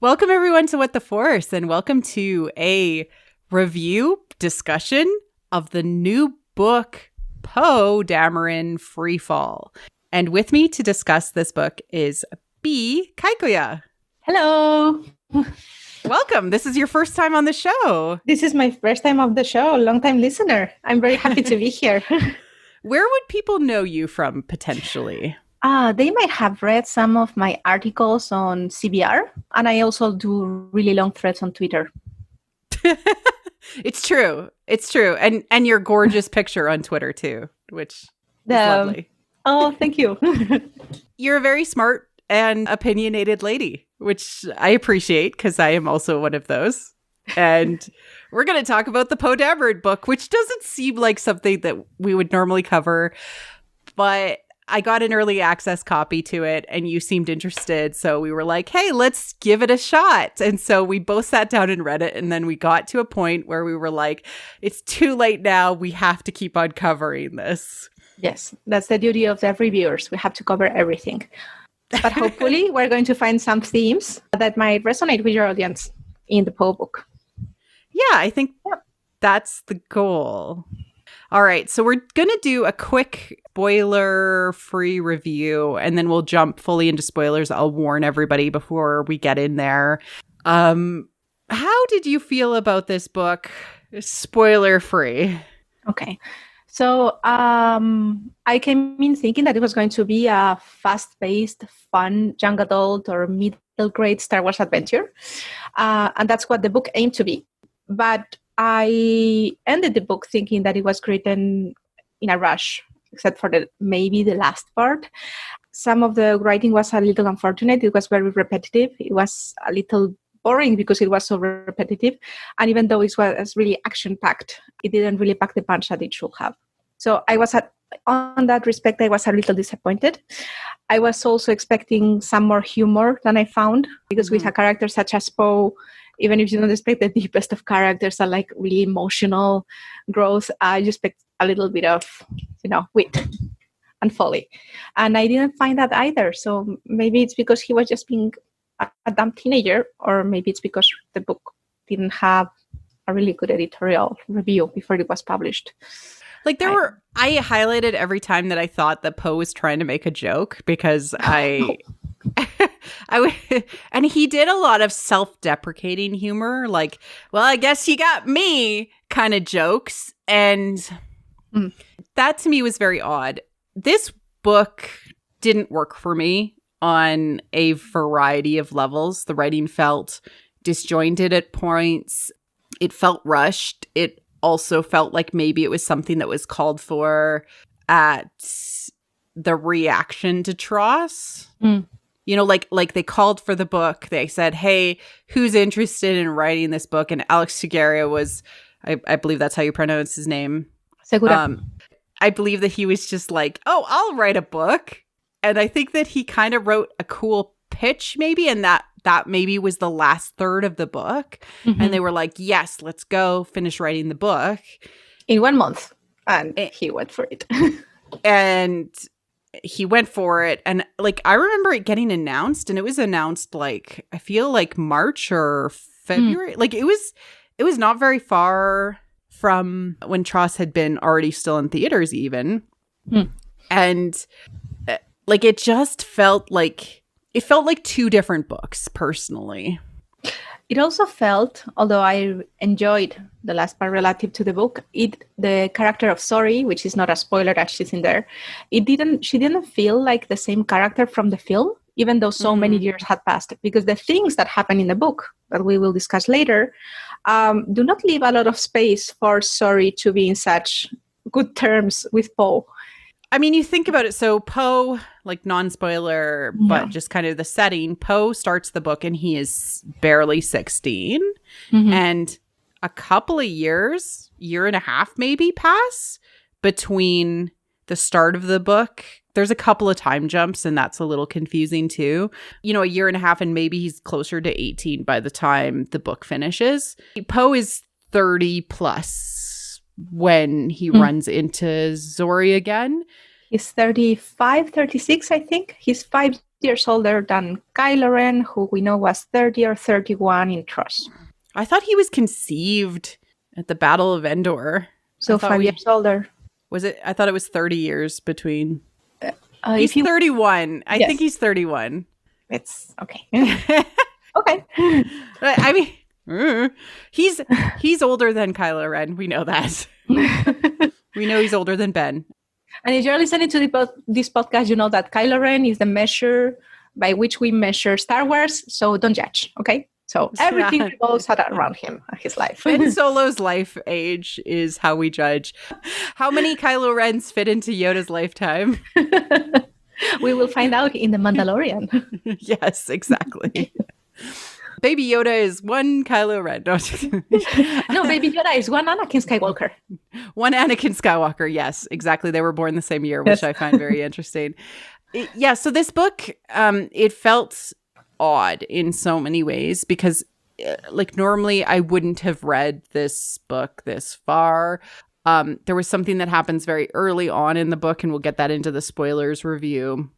Welcome everyone to What the Force, and welcome to a review discussion of the new book, Poe Dameron Freefall. And with me to discuss this book is B. Caicoya. Hello. Welcome. This is your first time on the show. This is my first time on the show, long-time listener. I'm very happy to be here. Where would people know you from, potentially? They might have read some of my articles on CBR, and I also do really long threads on Twitter. It's true. It's true. And your gorgeous picture on Twitter, too, which is lovely. Oh, thank you. You're a very smart and opinionated lady, which I appreciate because I am also one of those. And we're going to talk about the Poe Dameron book, which doesn't seem like something that we would normally cover, but I got an early access copy to it and you seemed interested. So we were like, hey, let's give it a shot. And so we both sat down and read it. And then we got to a point where we were like, it's too late now. We have to keep on covering this. Yes, that's the duty of the reviewers. We have to cover everything. But hopefully we're going to find some themes that might resonate with your audience in the Poe book. Yeah, I think that's the goal. All right, so we're going to do a quick spoiler-free review, and then we'll jump fully into spoilers. I'll warn everybody before we get in there. How did you feel about this book, spoiler-free? Okay, so I came in thinking that it was going to be a fast-paced, fun, young adult or middle-grade Star Wars adventure, and that's what the book aimed to be. But I ended the book thinking that it was written in a rush, except for maybe the last part. Some of the writing was a little unfortunate. It was very repetitive. It was a little boring because it was so repetitive. And even though it was really action-packed, it didn't really pack the punch that it should have. So on that respect, I was a little disappointed. I was also expecting some more humor than I found, because with a character such as Poe, even if you don't expect the deepest of characters are like really emotional growth, you expect a little bit of, wit and folly. And I didn't find that either. So maybe it's because he was just being a dumb teenager, or maybe it's because the book didn't have a really good editorial review before it was published. Like I highlighted every time that I thought that Poe was trying to make a joke, because and he did a lot of self-deprecating humor, like, well, I guess you got me kind of jokes. And that to me was very odd. This book didn't work for me on a variety of levels. The writing felt disjointed at points. It felt rushed. It also felt like maybe it was something that was called for at the reaction to Tross. Like they called for the book. They said, hey, who's interested in writing this book? And Îyâxe Nakoda was, I believe that's how you pronounce his name. Segura. I believe that he was just like, oh, I'll write a book. And I think that he kind of wrote a cool pitch maybe, and that maybe was the last third of the book. Mm-hmm. And they were like, yes, let's go finish writing the book. In 1 month. And he went for it. And he went for it. And like, I remember it getting announced, and it was announced like, I feel like March or February. Like it was not very far from when Tross had been already still in theaters even. And like, it just felt like two different books personally. It also felt, although I enjoyed the last part relative to the book, the character of Sori, which is not a spoiler that she's in there, she didn't feel like the same character from the film, even though so many years had passed, because the things that happen in the book that we will discuss later do not leave a lot of space for Sori to be in such good terms with Poe. I mean, you think about it. So Poe, like non-spoiler, but just kind of the setting, Poe starts the book and he is barely 16. And a couple of years, year and a half maybe, pass between the start of the book. There's a couple of time jumps, and that's a little confusing too. A year and a half, and maybe he's closer to 18 by the time the book finishes. Poe is 30 plus when he runs into Zori again. He's 35, 36, I think. He's 5 years older than Kylo Ren, who we know was 30 or 31 in Tross. I thought he was conceived at the Battle of Endor. So 5 years older. Was it? I thought it was 30 years between. He's 31. I think he's 31. It's okay. Okay. I mean, he's older than Kylo Ren. We know that. We know he's older than Ben. And if you're listening to this podcast, you know that Kylo Ren is the measure by which we measure Star Wars. So don't judge, okay? So everything revolves around him, his life. Ben Solo's life age is how we judge. How many Kylo Rens fit into Yoda's lifetime? We will find out in The Mandalorian. Yes, exactly. Baby Yoda is one Kylo Ren. No, Baby Yoda is one Anakin Skywalker. One Anakin Skywalker, yes, exactly. They were born the same year, which I find very interesting. So this book, it felt odd in so many ways because like normally I wouldn't have read this book this far. There was something that happens very early on in the book, and we'll get that into the spoilers review,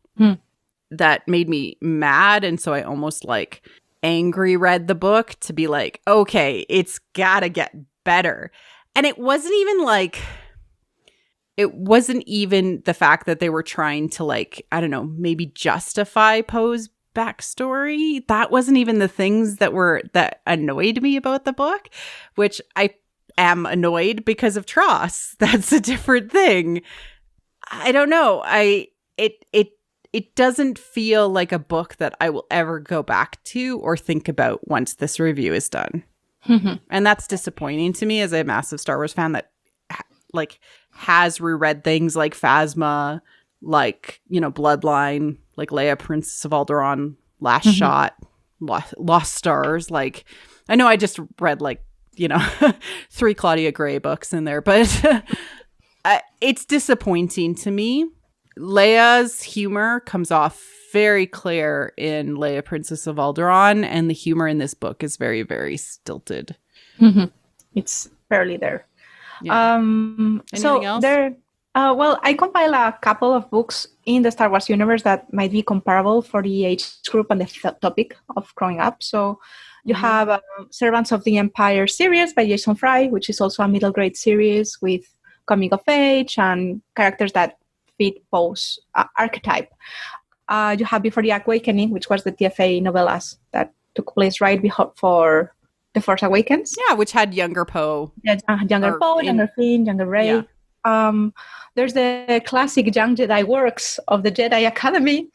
that made me mad. And so I almost like angry read the book to be like, okay, it's gotta get better. And it wasn't even the fact that they were trying to like, I don't know, maybe justify Poe's backstory. That wasn't even the things that annoyed me about the book, which I am annoyed because of Tross. That's a different thing. I don't know. It doesn't feel like a book that I will ever go back to or think about once this review is done. And that's disappointing to me as a massive Star Wars fan that like has reread things like Phasma, like, you know, Bloodline, like Leia, Princess of Alderaan, Last Shot, Lost Stars. Like, I know I just read like, you know, 3 Claudia Gray books in there, but it's disappointing to me. Leia's humor comes off very clear in Leia, Princess of Alderaan, and the humor in this book is very, very stilted. It's barely there. Yeah. Anything else? Well, I compile a couple of books in the Star Wars universe that might be comparable for the age group and the topic of growing up. So you have Servants of the Empire series by Jason Fry, which is also a middle grade series with coming of age and characters that fit Poe's archetype. You have Before the Awakening, which was the TFA novellas that took place right before The Force Awakens. Yeah, which had younger Poe. Yeah, younger Poe, younger Finn, younger Rey. Yeah. There's the classic Young Jedi works of the Jedi Academy.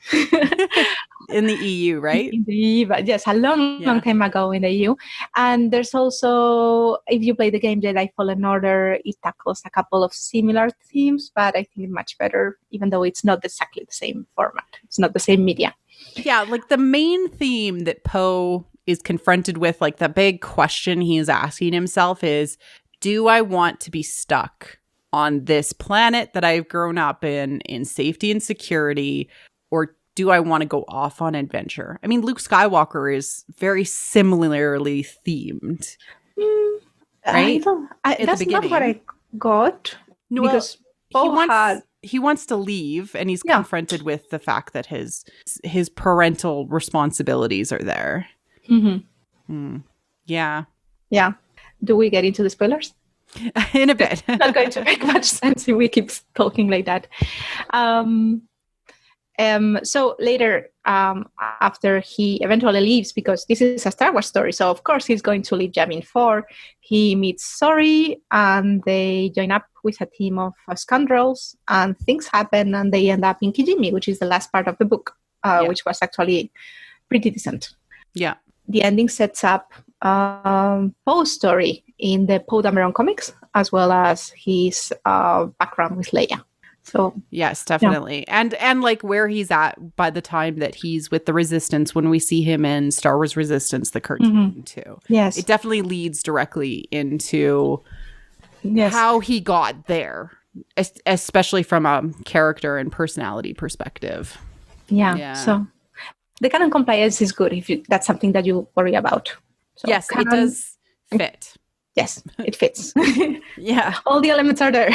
In the EU, right? In the EU, but yes, a long time ago in the EU. And there's also, if you play the game Jedi Fallen Order, it tackles a couple of similar themes, but I think much better, even though it's not exactly the same format. It's not the same media. Yeah, like the main theme that Poe is confronted with, like the big question he is asking himself is, do I want to be stuck on this planet that I've grown up in safety and security, or do I want to go off on adventure? I mean, Luke Skywalker is very similarly themed, right? That's not what I got. No, because he wants to leave, and he's confronted with the fact that his parental responsibilities are there. Yeah. Do we get into the spoilers? In a bit. Not going to make much sense if we keep talking like that. So later, after he eventually leaves, because this is a Star Wars story, so of course he's going to leave Yavin 4, he meets Sori, and they join up with a team of scoundrels, and things happen, and they end up in Kijimi, which is the last part of the book, which was actually pretty decent. Yeah. The ending sets up Poe's story in the Poe Dameron comics, as well as his background with Leia. So yes, definitely. Yeah. And like where he's at by the time that he's with the Resistance, when we see him in Star Wars Resistance, the cartoon too. Yes. It definitely leads directly into how he got there, especially from a character and personality perspective. Yeah. So the canon compliance is good if that's something that you worry about. So yes, it does fit. Yes, it fits. Yeah. All the elements are there.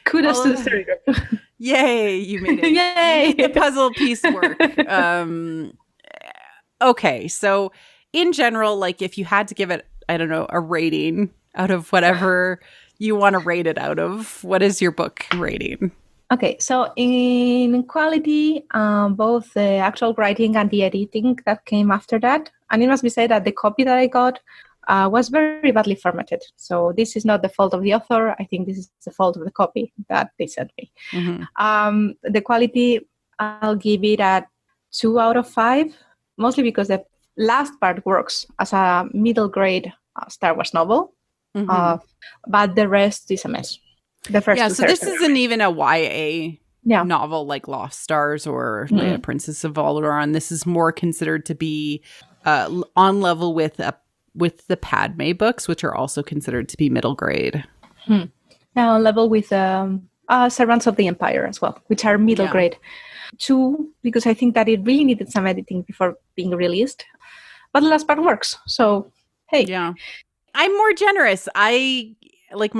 Kudos to the story group. Yay, you made it. Yay! You made the puzzle piece work. Okay, so in general, like if you had to give it, I don't know, a rating out of whatever you want to rate it out of, what is your book rating? Okay, so in quality, both the actual writing and the editing that came after that, and it must be said that the copy that I got was very badly formatted. So this is not the fault of the author. I think this is the fault of the copy that they sent me. The quality, I'll give it a 2 out of 5, mostly because the last part works as a middle grade Star Wars novel, but the rest is a mess. The first so this isn't even a YA novel like Lost Stars or Leia, Princess of Alderaan. This is more considered to be on level with the Padme books, which are also considered to be middle grade. Now on level with Servants of the Empire as well, which are middle grade. 2, because I think that it really needed some editing before being released. But the last part works. So, hey. Yeah. I'm more generous. My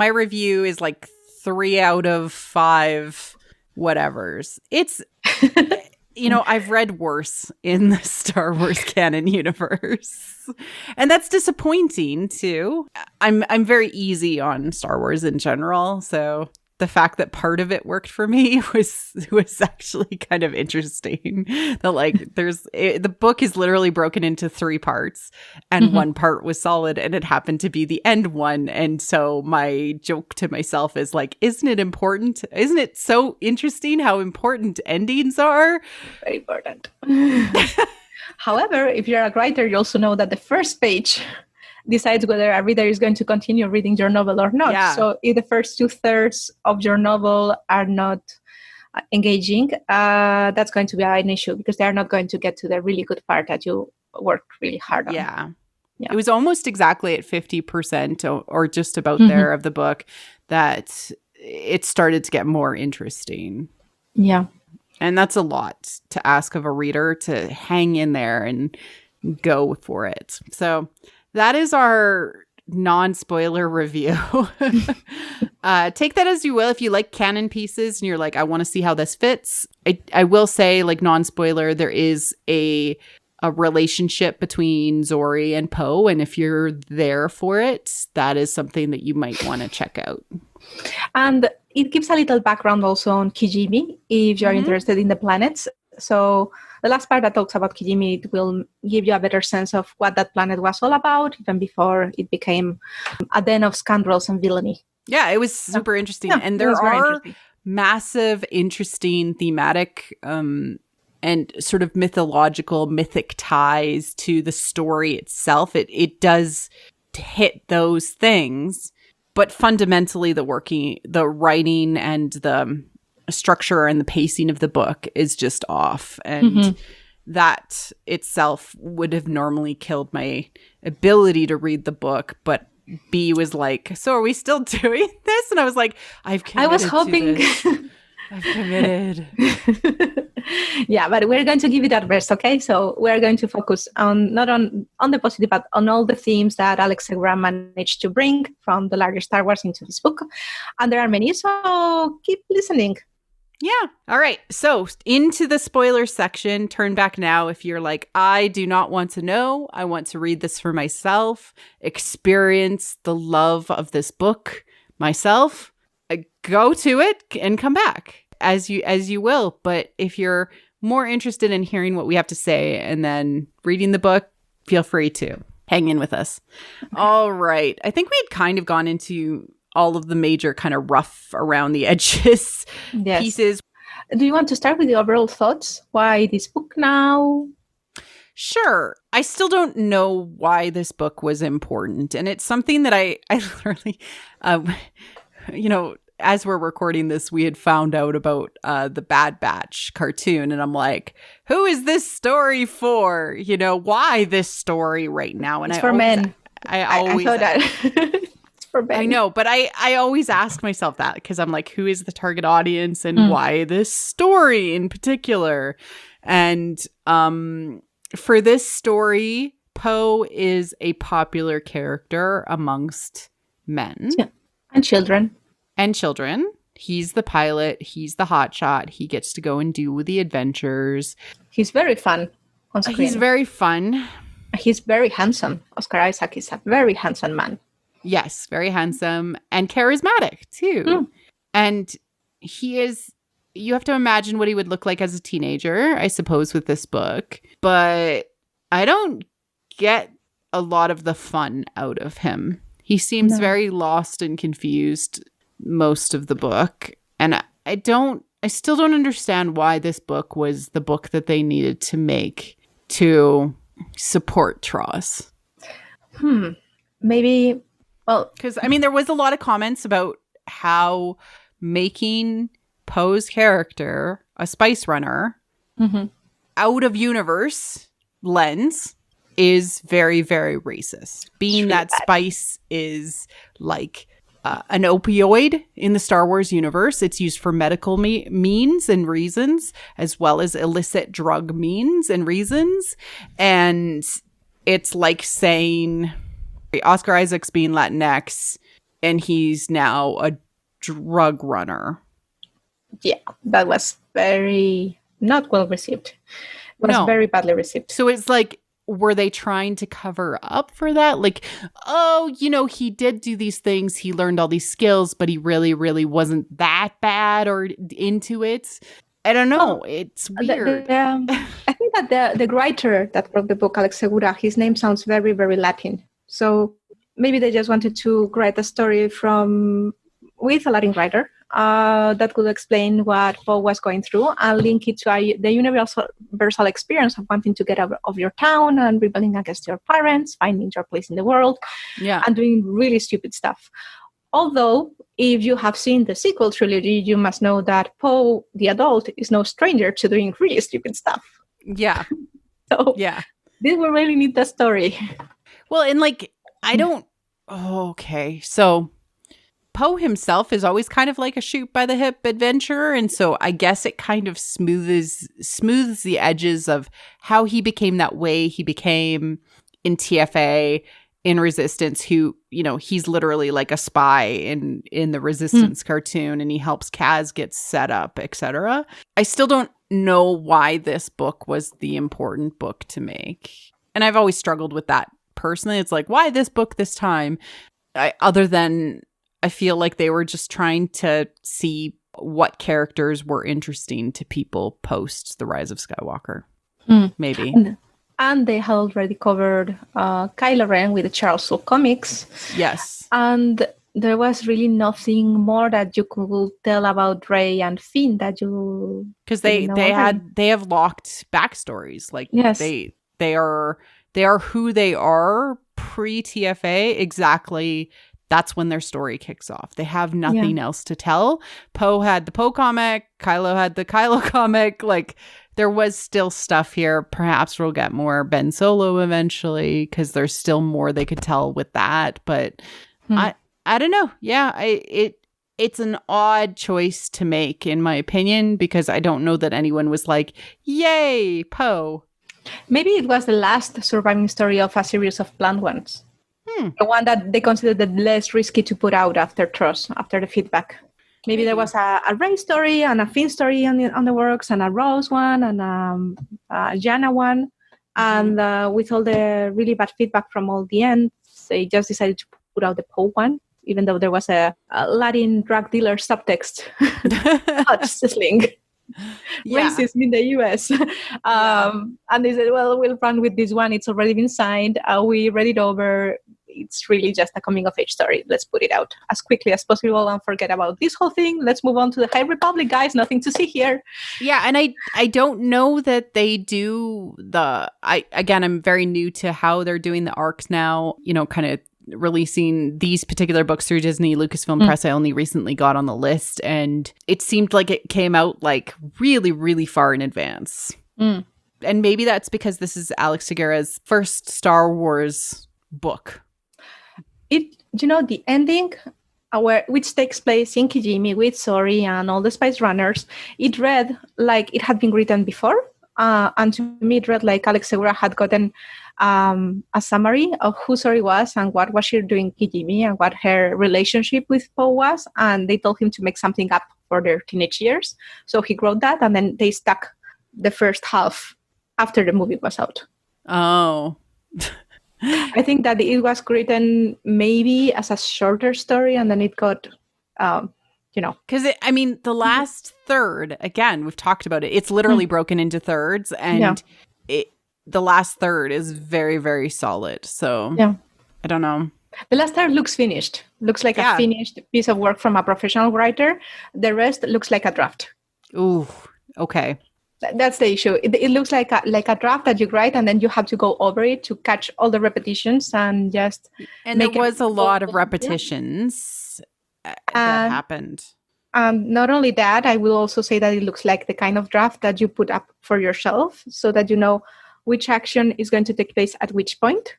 review is like 3 out of 5 whatevers. It's, I've read worse in the Star Wars canon universe. And that's disappointing too. I'm very easy on Star Wars in general, so the fact that part of it worked for me was actually kind of interesting. That the book is literally broken into 3 parts, and one part was solid, and it happened to be the end one. And so my joke to myself is like, isn't it important? Isn't it so interesting how important endings are? Very important. However, if you're a writer, you also know that the first page decides whether a reader is going to continue reading your novel or not. Yeah. So if the first 2/3 of your novel are not engaging, that's going to be an issue because they're not going to get to the really good part that you worked really hard on. Yeah. It was almost exactly at 50% or just about there of the book that it started to get more interesting. Yeah. And that's a lot to ask of a reader, to hang in there and go for it. So that is our non-spoiler review. Take that as you will. If you like canon pieces and you're like, I want to see how this fits. I will say, like, non-spoiler, there is a relationship between Zori and Poe. And if you're there for it, that is something that you might want to check out. And it gives a little background also on Kijimi, if you're interested in the planets. So the last part that talks about Kijimi, it will give you a better sense of what that planet was all about, even before it became a den of scoundrels and villainy. Yeah, it was super interesting. Yeah, and there are massive, interesting thematic and sort of mythic ties to the story itself. It does hit those things, but fundamentally the writing and the structure and the pacing of the book is just off, and that itself would have normally killed my ability to read the book. But B was like, so are we still doing this? And I was like, I've committed. I was hoping to this. I've committed. Yeah, but we're going to give it that rest, okay? So we're going to focus on not on the positive, but on all the themes that Îyâxe managed to bring from the larger Star Wars into this book. And there are many, so keep listening. Yeah. All right. So into the spoiler section. Turn back now if you're like, I do not want to know. I want to read this for myself, experience the love of this book myself. Go to it and come back as you will. But if you're more interested in hearing what we have to say and then reading the book, feel free to hang in with us. All right. I think we had kind of gone into all of the major kind of rough around the edges pieces. Do you want to start with the overall thoughts? Why this book now? Sure. I still don't know why this book was important. And it's something that I literally, as we're recording this, we had found out about the Bad Batch cartoon. And I'm like, who is this story for? Why this story right now? And it's for men. I thought that. I know, but I always ask myself that because I'm like, who is the target audience and why this story in particular? And for this story, Poe is a popular character amongst men. Yeah. And children. He's the pilot. He's the hotshot. He gets to go and do the adventures. He's very fun on screen. He's very fun. He's very handsome. Oscar Isaac is a very handsome man. Yes, very handsome and charismatic too. And he is, you have to imagine what he would look like as a teenager, I suppose, with this book. But I don't get a lot of the fun out of him. He seems very lost and confused most of the book. And I still don't understand why this book was the book that they needed to make to support Tross. Maybe, well, because I mean, there was a lot of comments about how making Poe's character a spice runner out of universe lens is very, very racist. Being that spice is like an opioid in the Star Wars universe. It's used for medical means and reasons, as well as illicit drug means and reasons. And it's like saying Oscar Isaac's being Latinx and he's now a drug runner. Yeah, that was very not well received. It was very badly received. So it's like, were they trying to cover up for that? Like, oh, you know, he did do these things. He learned all these skills, but he really, really wasn't that bad or into it. I don't know. It's weird. I think that the writer that wrote the book, Alex Segura, his name sounds very, very Latin. So maybe they just wanted to write a story with a Latin writer that could explain what Poe was going through and link it to the universal experience of wanting to get out of your town and rebelling against your parents, finding your place in the world, and doing really stupid stuff. Although, if you have seen the sequel trilogy, you must know that Poe, the adult, is no stranger to doing really stupid stuff. Yeah. So, they will really need the story. Well, and like, I don't... Oh, okay. So... Poe himself is always kind of like a shoot by the hip adventurer. And so I guess it kind of smooths the edges of how he became that way he became in TFA, in Resistance, who, you know, he's literally like a spy in the Resistance cartoon, and he helps Kaz get set up, etc. I still don't know why this book was the important book to make. And I've always struggled with that personally. It's like, why this book this time? Other than... I feel like they were just trying to see what characters were interesting to people post The Rise of Skywalker. Maybe. And they had already covered Kylo Ren with the Charles Soule comics. Yes. And there was really nothing more that you could tell about Rey and Finn that you... Because they have locked backstories. Like, they are who they are pre-TFA exactly... That's when their story kicks off. They have nothing else to tell. Poe had the Poe comic. Kylo had the Kylo comic. Like, there was still stuff here. Perhaps we'll get more Ben Solo eventually, because there's still more they could tell with that. But I don't know. Yeah, it's an odd choice to make, in my opinion, because I don't know that anyone was like, yay, Poe. Maybe it was the last surviving story of a series of planned ones. The one that they considered the less risky to put out after Tross, after the feedback. Maybe there was a Rey story and a Finn story on the works, and a Rose one and a Jana one. And with all the really bad feedback from all the ends, they just decided to put out the Poe one, even though there was a Latin drug dealer subtext. Touch sizzling. Racism in the US. And they said, well, we'll run with this one. It's already been signed. We read it over. It's really just a coming of age story. Let's put it out as quickly as possible and forget about this whole thing. Let's move on to the High Republic, guys. Nothing to see here. Yeah, and I don't know that they do I'm very new to how they're doing the arcs now, you know, kind of releasing these particular books through Disney Lucasfilm Press. I only recently got on the list, and it seemed like it came out like really, really far in advance. And maybe that's because this is Alex Segura's first Star Wars book. The ending, which takes place in Kijimi with Sori and all the Spice Runners, it read like it had been written before, And to me, it read like Alex Segura had gotten a summary of who Sori was and what was she doing Kijimi and what her relationship with Poe was. And they told him to make something up for their teenage years. So he wrote that, and then they stuck the first half after the movie was out. Oh. I think that it was written maybe as a shorter story, and then it got, Because, the last third, again, we've talked about it. It's literally broken into thirds, and the last third is very, very solid. So, I don't know. The last third looks finished. Looks like a finished piece of work from a professional writer. The rest looks like a draft. Ooh, okay. That's the issue. It looks like a draft that you write, and then you have to go over it to catch all the repetitions and just. And there was a lot of repetitions that happened. Not only that, I will also say that it looks like the kind of draft that you put up for yourself, so that you know which action is going to take place at which point.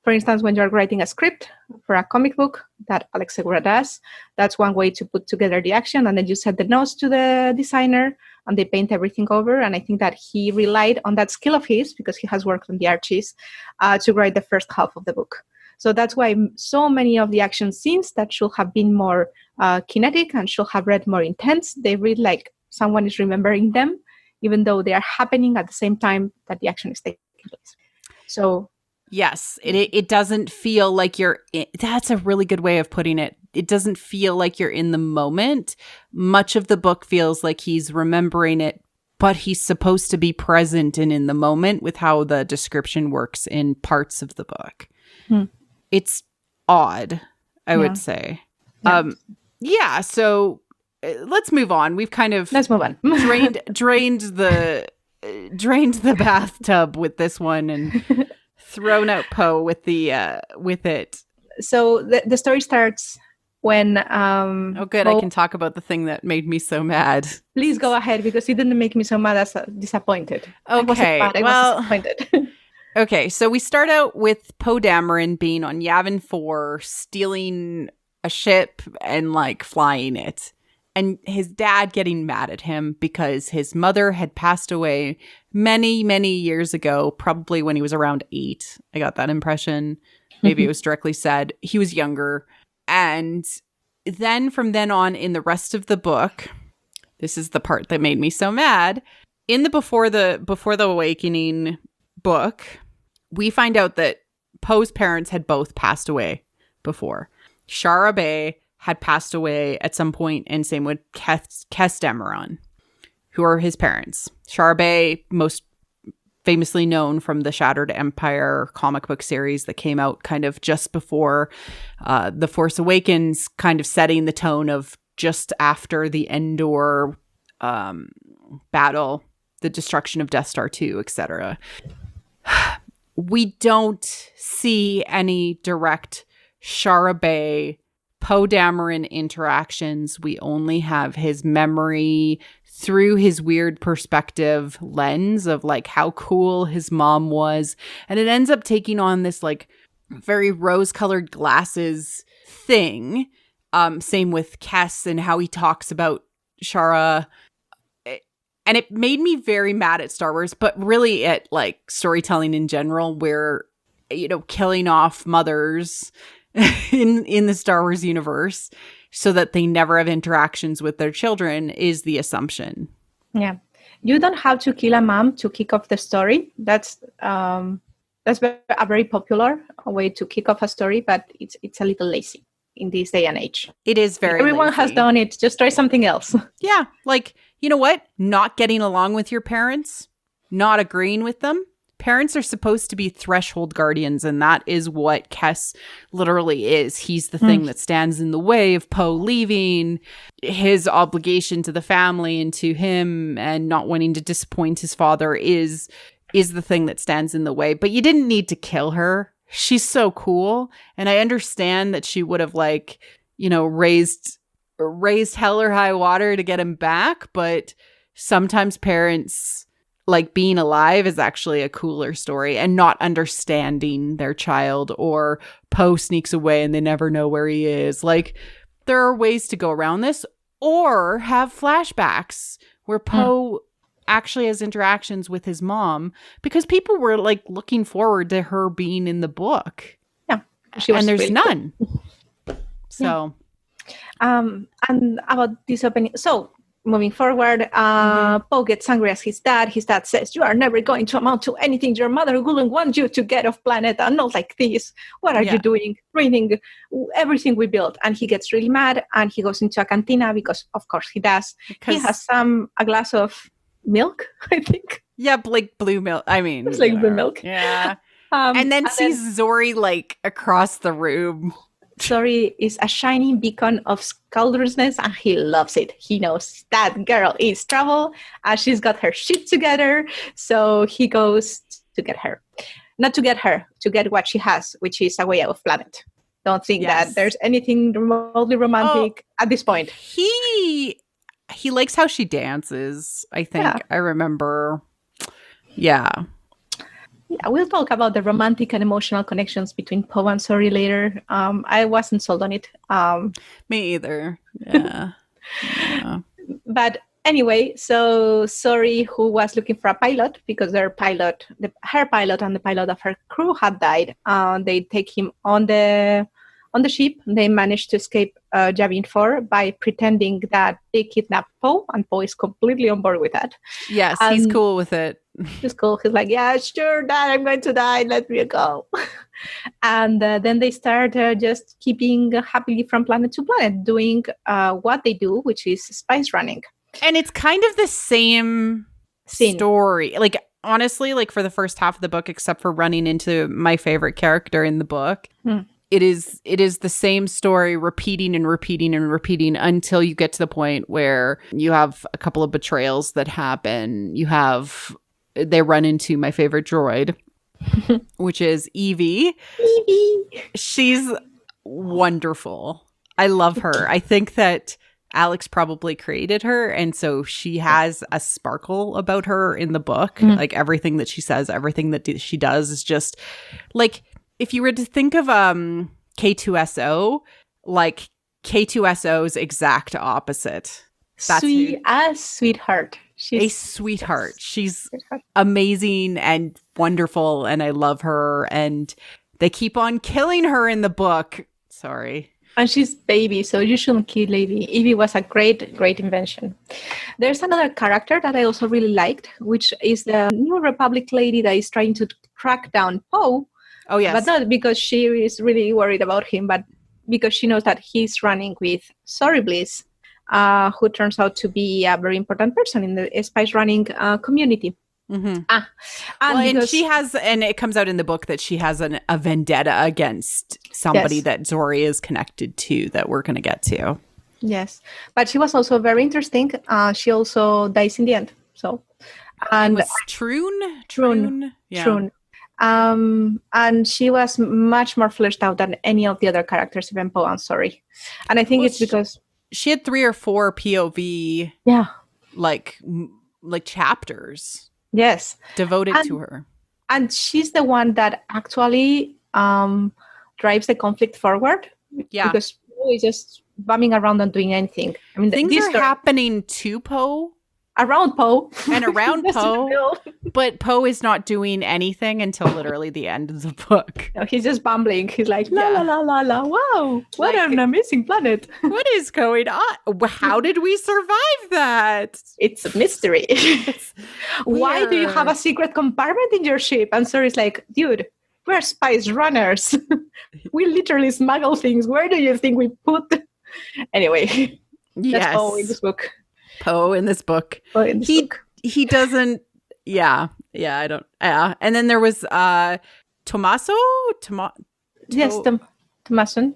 For instance, when you're writing a script for a comic book that Alex Segura does, that's one way to put together the action, and then you send the notes to the designer, and they paint everything over. And I think that he relied on that skill of his, because he has worked on the Archies, to write the first half of the book. So that's why so many of the action scenes that should have been more kinetic and should have read more intense, they read like someone is remembering them, even though they are happening at the same time that the action is taking place. So... Yes, it doesn't feel like you're that's a really good way of putting it. It doesn't feel like you're in the moment. Much of the book feels like he's remembering it, but he's supposed to be present and in the moment with how the description works in parts of the book. It's odd, I would say. So let's move on. We've kind of drained the bathtub with this one and thrown out Poe with it. So the story starts when good, Poe, I can talk about the thing that made me so mad. Please go ahead, because it didn't make me so mad as disappointed. Okay, I was disappointed. Okay, so we start out with Poe Dameron being on Yavin 4, stealing a ship and flying it. And his dad getting mad at him because his mother had passed away many, many years ago, probably when he was around 8. I got that impression. Maybe it was directly said. He was younger. And then from then on in the rest of the book, this is the part that made me so mad. In the Before the Awakening book, we find out that Poe's parents had both passed away before. Shara Bay had passed away at some point, and same with Îyâxe Dameron, who are his parents. Shara Bay, most famously known from the Shattered Empire comic book series that came out kind of just before The Force Awakens, kind of setting the tone of just after the Endor battle, the destruction of Death Star 2, etc. We don't see any direct Shara Bay Poe Dameron interactions. We only have his memory through his weird perspective lens of how cool his mom was. And it ends up taking on this very rose-colored glasses thing. Same with Kes and how he talks about Shara. And it made me very mad at Star Wars, but really at storytelling in general, where, killing off mothers in the Star Wars universe so that they never have interactions with their children is the assumption. Yeah. You don't have to kill a mom to kick off the story. That's a very popular way to kick off a story, but it's a little lazy in this day and age. It is very Everyone lazy. Has done it. Just try something else. Yeah. You know what? Not getting along with your parents, not agreeing with them. Parents are supposed to be threshold guardians, and that is what Kes literally is. He's the thing that stands in the way of Poe leaving, his obligation to the family and to him, and not wanting to disappoint his father is the thing that stands in the way. But you didn't need to kill her. She's so cool, and I understand that she would have raised hell or high water to get him back, but sometimes parents... being alive is actually a cooler story, and not understanding their child, or Poe sneaks away and they never know where he is. There are ways to go around this, or have flashbacks where Poe actually has interactions with his mom because people were like looking forward to her being in the book. Yeah. And there's none. So, and about this opening. So, moving forward, Poe gets angry at his dad. His dad says, "You are never going to amount to anything. Your mother wouldn't want you to get off planet and not like this. What are you doing? Ruining everything we built." And he gets really mad and he goes into a cantina because, of course, he does. He has a glass of milk, I think. Yeah, like blue milk. I mean, it's like blue milk. Yeah. And then sees Zori like across the room. Zori is a shining beacon of scoundrelsness and he loves it. He knows that girl is trouble and she's got her shit together. So he goes to get her. Not to get her, to get what she has, which is a way out of planet. Don't think that there's anything remotely romantic at this point. He likes how she dances, I think. Yeah. I remember. Yeah. Yeah, we'll talk about the romantic and emotional connections between Poe and Zori later. I wasn't sold on it. Me either. Yeah. But anyway, so Zori, who was looking for a pilot because her pilot and the pilot of her crew had died, they take him on the ship. They managed to escape Yavin 4 by pretending that they kidnapped Poe, and Poe is completely on board with that. Yes, he's cool with it. He's cool. He's like, yeah, sure, Dad, I'm going to die. Let me go. And then they start just keeping happily from planet to planet, doing what they do, which is spice running. And it's kind of the same story. Like, honestly, like for the first half of the book, except for running into my favorite character in the book, it is the same story repeating and repeating and repeating until you get to the point where you have a couple of betrayals that happen. They run into my favorite droid, which is Evie. She's wonderful. I love her. I think that Alex probably created her, and so she has a sparkle about her in the book. Like everything that she says, everything that she does is just like, if you were to think of K2SO, like K2SO's exact opposite. That's sweetheart. She's a sweetheart. She's amazing and wonderful, and I love her. And they keep on killing her in the book. Sorry. And she's baby, so you shouldn't kill Evie. Evie was a great, great invention. There's another character that I also really liked, which is the New Republic lady that is trying to track down Poe. Oh, yes. But not because she is really worried about him, but because she knows that he's running with Zori Bliss, who turns out to be a very important person in the spice running community. Mm-hmm. And she has, and it comes out in the book that she has a vendetta against somebody that Zori is connected to that we're going to get to. Yes, but she was also very interesting. She also dies in the end. So, and it was Troon. Yeah. Troon. And she was much more fleshed out than any of the other characters, even Poe and Zori. And I think it's because she had 3 or 4 POV, like chapters. Yes, devoted to her. And she's the one that actually drives the conflict forward. Yeah, because Poe is just bumming around and doing anything. I mean, things are happening to Poe. Around Poe. And around Poe. But Poe is not doing anything until literally the end of the book. No, he's just bumbling. He's like, la, la, la, la, la. Wow, what an amazing planet. What is going on? How did we survive that? It's a mystery. Why do you have a secret compartment in your ship? And Zori's like, dude, we're spice runners. We literally smuggle things. Where do you think we put? Anyway, that's Poe in this book. Poe in this book. He doesn't. Yeah. I don't. Yeah. And then there was Tommaso. Yes, Tommaso.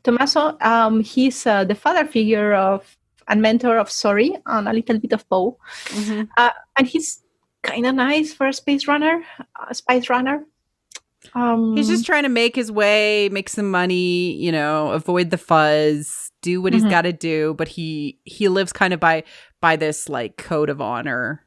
Tommaso. He's the father figure of and mentor of Zori and a little bit of Poe. Mm-hmm. And he's kind of nice for a spice runner. He's just trying to make his way, make some money, avoid the fuzz, do what he's got to do. But he lives kind of by this like code of honor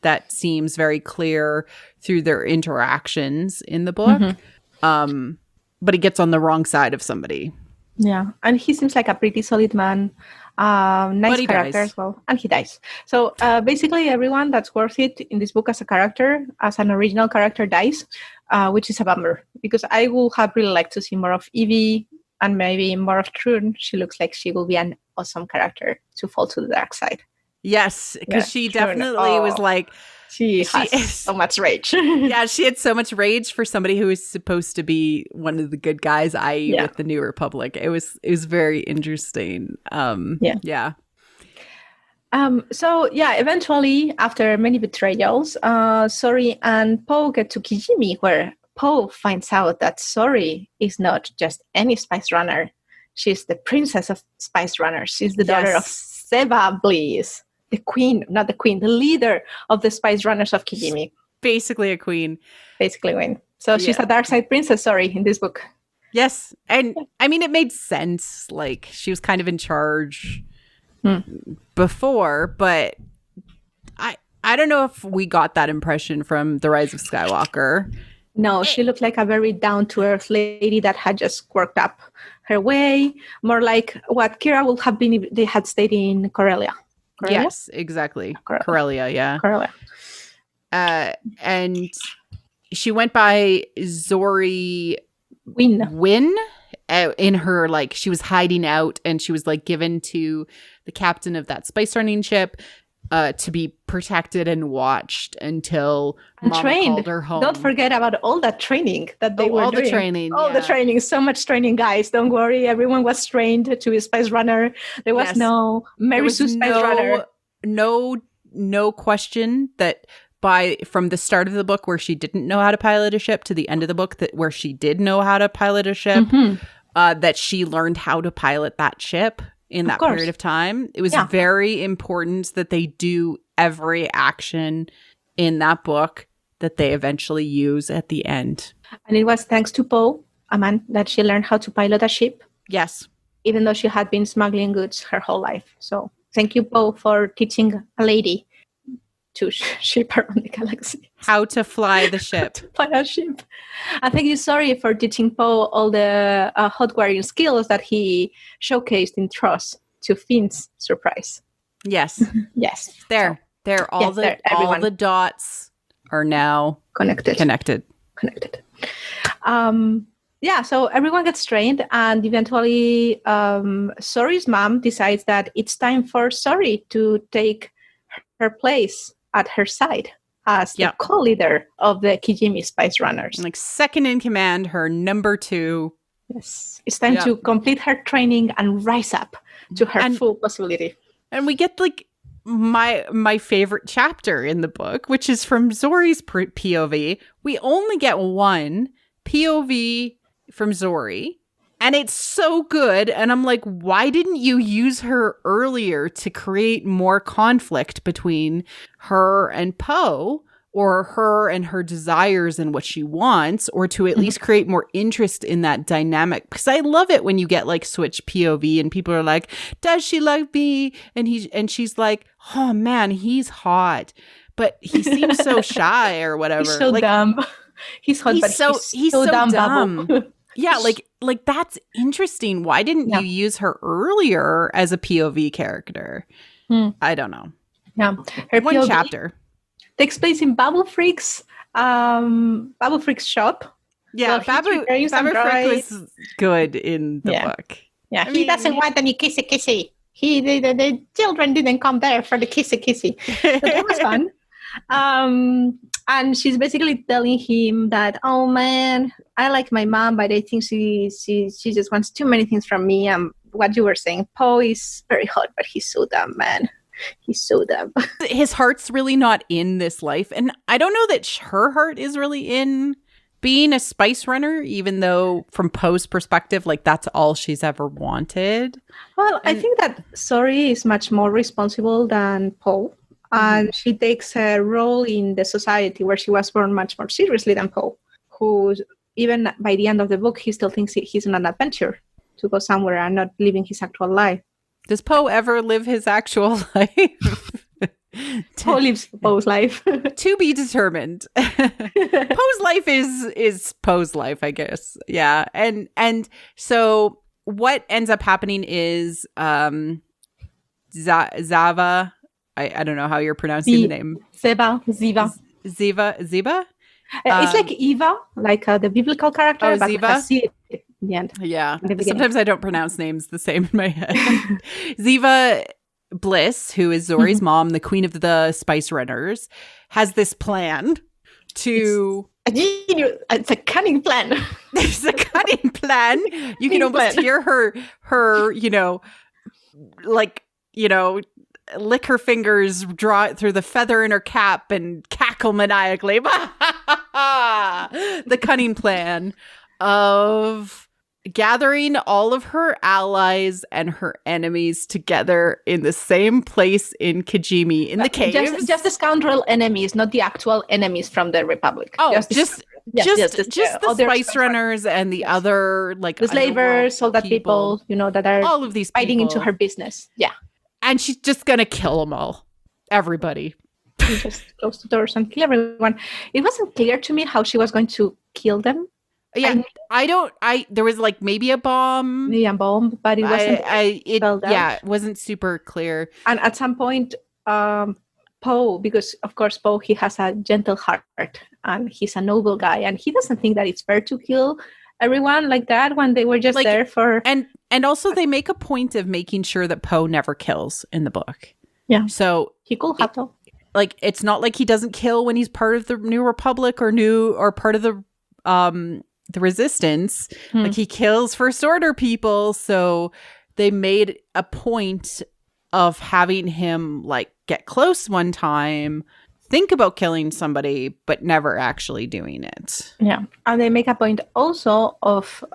that seems very clear through their interactions in the book. But he gets on the wrong side of somebody. Yeah. And he seems like a pretty solid man. Nice character as well. And he dies. So basically everyone that's worth it in this book as a character, as an original character, dies, which is a bummer. Because I would have really liked to see more of Evie and maybe more of Trun. She looks like she will be an awesome character to fall to the dark side. Yes, because she definitely was like... She has so much rage. Yeah, she had so much rage for somebody who was supposed to be one of the good guys, i.e. with the New Republic. It was very interesting. Yeah. So eventually, after many betrayals, Sori and Poe get to Kijimi, where Poe finds out that Sori is not just any spice runner. She's the princess of spice runners. She's the daughter of Seba Bliss. The queen, not the queen, the leader of the spice runners of Kijimi. Basically a queen. So she's a dark side princess, in this book. Yes. And I mean, it made sense. Like, she was kind of in charge before, but I don't know if we got that impression from The Rise of Skywalker. No, she looked like a very down-to-earth lady that had just worked up her way. More like what Kira would have been if they had stayed in Corellia. Yes, exactly. Corellia, yeah. Corellia. And she went by Zori Win in her, like, she was hiding out and she was, like, given to the captain of that spice running ship to be protected and watched until Mama called her home. Don't forget about all that training that they were doing. The training. So much training, guys. Don't worry. Everyone was trained to be a spice runner. There was no Mary Sue spice runner. No question that from the start of the book where she didn't know how to pilot a ship to the end of the book where she did know how to pilot a ship, that she learned how to pilot that ship in that period of time. It was very important that they do every action in that book that they eventually use at the end. And it was thanks to Poe, a man, that she learned how to pilot a ship. Yes. Even though she had been smuggling goods her whole life. So thank you, Poe, for teaching a lady to ship around the galaxy. How to fly the ship. Fly a ship. And thank you, Sori, for teaching Poe all the hot wiring skills that he showcased in Tross, to Finn's surprise. Yes. Yes. All the dots are now connected. So everyone gets trained, and eventually Sori's mom decides that it's time for Sori to take her place at her side as the co-leader of the Kijimi Spice Runners. Like second in command, her number 2. Yes. It's time to complete her training and rise up to her full possibility. And we get like my favorite chapter in the book, which is from Zori's POV. We only get one POV from Zori, and it's so good. And I'm like, why didn't you use her earlier to create more conflict between her and Poe, or her and her desires and what she wants, or to at least create more interest in that dynamic? Because I love it when you get like switch POV and people are like, does she like me? And she's like, oh man, he's hot, but he seems so shy or whatever. He's so dumb. He's hot, but he's so dumb. Yeah, like that's interesting. Why didn't you use her earlier as a POV character? I don't know. Yeah, her one POV chapter takes place in Babu Freak's shop. Yeah, Babu Freak was good in the book. Yeah, he doesn't want any kissy. The children didn't come there for the kissy. But that was fun. And she's basically telling him that, oh man, I like my mom, but I think she just wants too many things from me. What you were saying, Poe is very hot, but he's so dumb, man. He's so dumb. His heart's really not in this life. And I don't know that her heart is really in being a spice runner, even though from Poe's perspective, like that's all she's ever wanted. Well, I think that Sori is much more responsible than Poe. And she takes a role in the society where she was born much more seriously than Poe, who even by the end of the book, he still thinks he's on an adventure to go somewhere and not living his actual life. Does Poe ever live his actual life? Poe lives Poe's life. To be determined. Poe's life is Poe's life, I guess. Yeah. And so what ends up happening is Zava. I don't know how you're pronouncing the name. Ziva. Ziva? It's like Eva, like the biblical character, but Ziva? with a C at the end. Yeah. Sometimes I don't pronounce names the same in my head. Ziva Bliss, who is Zori's mom, the queen of the Spice Runners, has this plan to... It's a cunning plan. It's a cunning plan. You can almost hear her, lick her fingers, draw it through the feather in her cap, and cackle maniacally. The cunning plan of gathering all of her allies and her enemies together in the same place in Kijimi, in the caves. Just the scoundrel enemies, not the actual enemies from the Republic. Oh, just the Spice Runners and the other, like, the slavers, all that people, that are all of these fighting people. into her business. Yeah. And she's just going to kill them all. Everybody. She just close the doors and kill everyone. It wasn't clear to me how she was going to kill them. Yeah, there was like maybe a bomb. Maybe a bomb, but it wasn't. It wasn't super clear. And at some point, Poe, because of course Poe, he has a gentle heart and he's a noble guy, and he doesn't think that it's fair to kill everyone like that when they were just there for. And also they make a point of making sure that Poe never kills in the book. Yeah. So he could have though. Like, it's not like he doesn't kill when he's part of the New Republic or part of the Resistance. Like, he kills First Order people. So they made a point of having him like get close one time, think about killing somebody, but never actually doing it. Yeah. And they make a point also of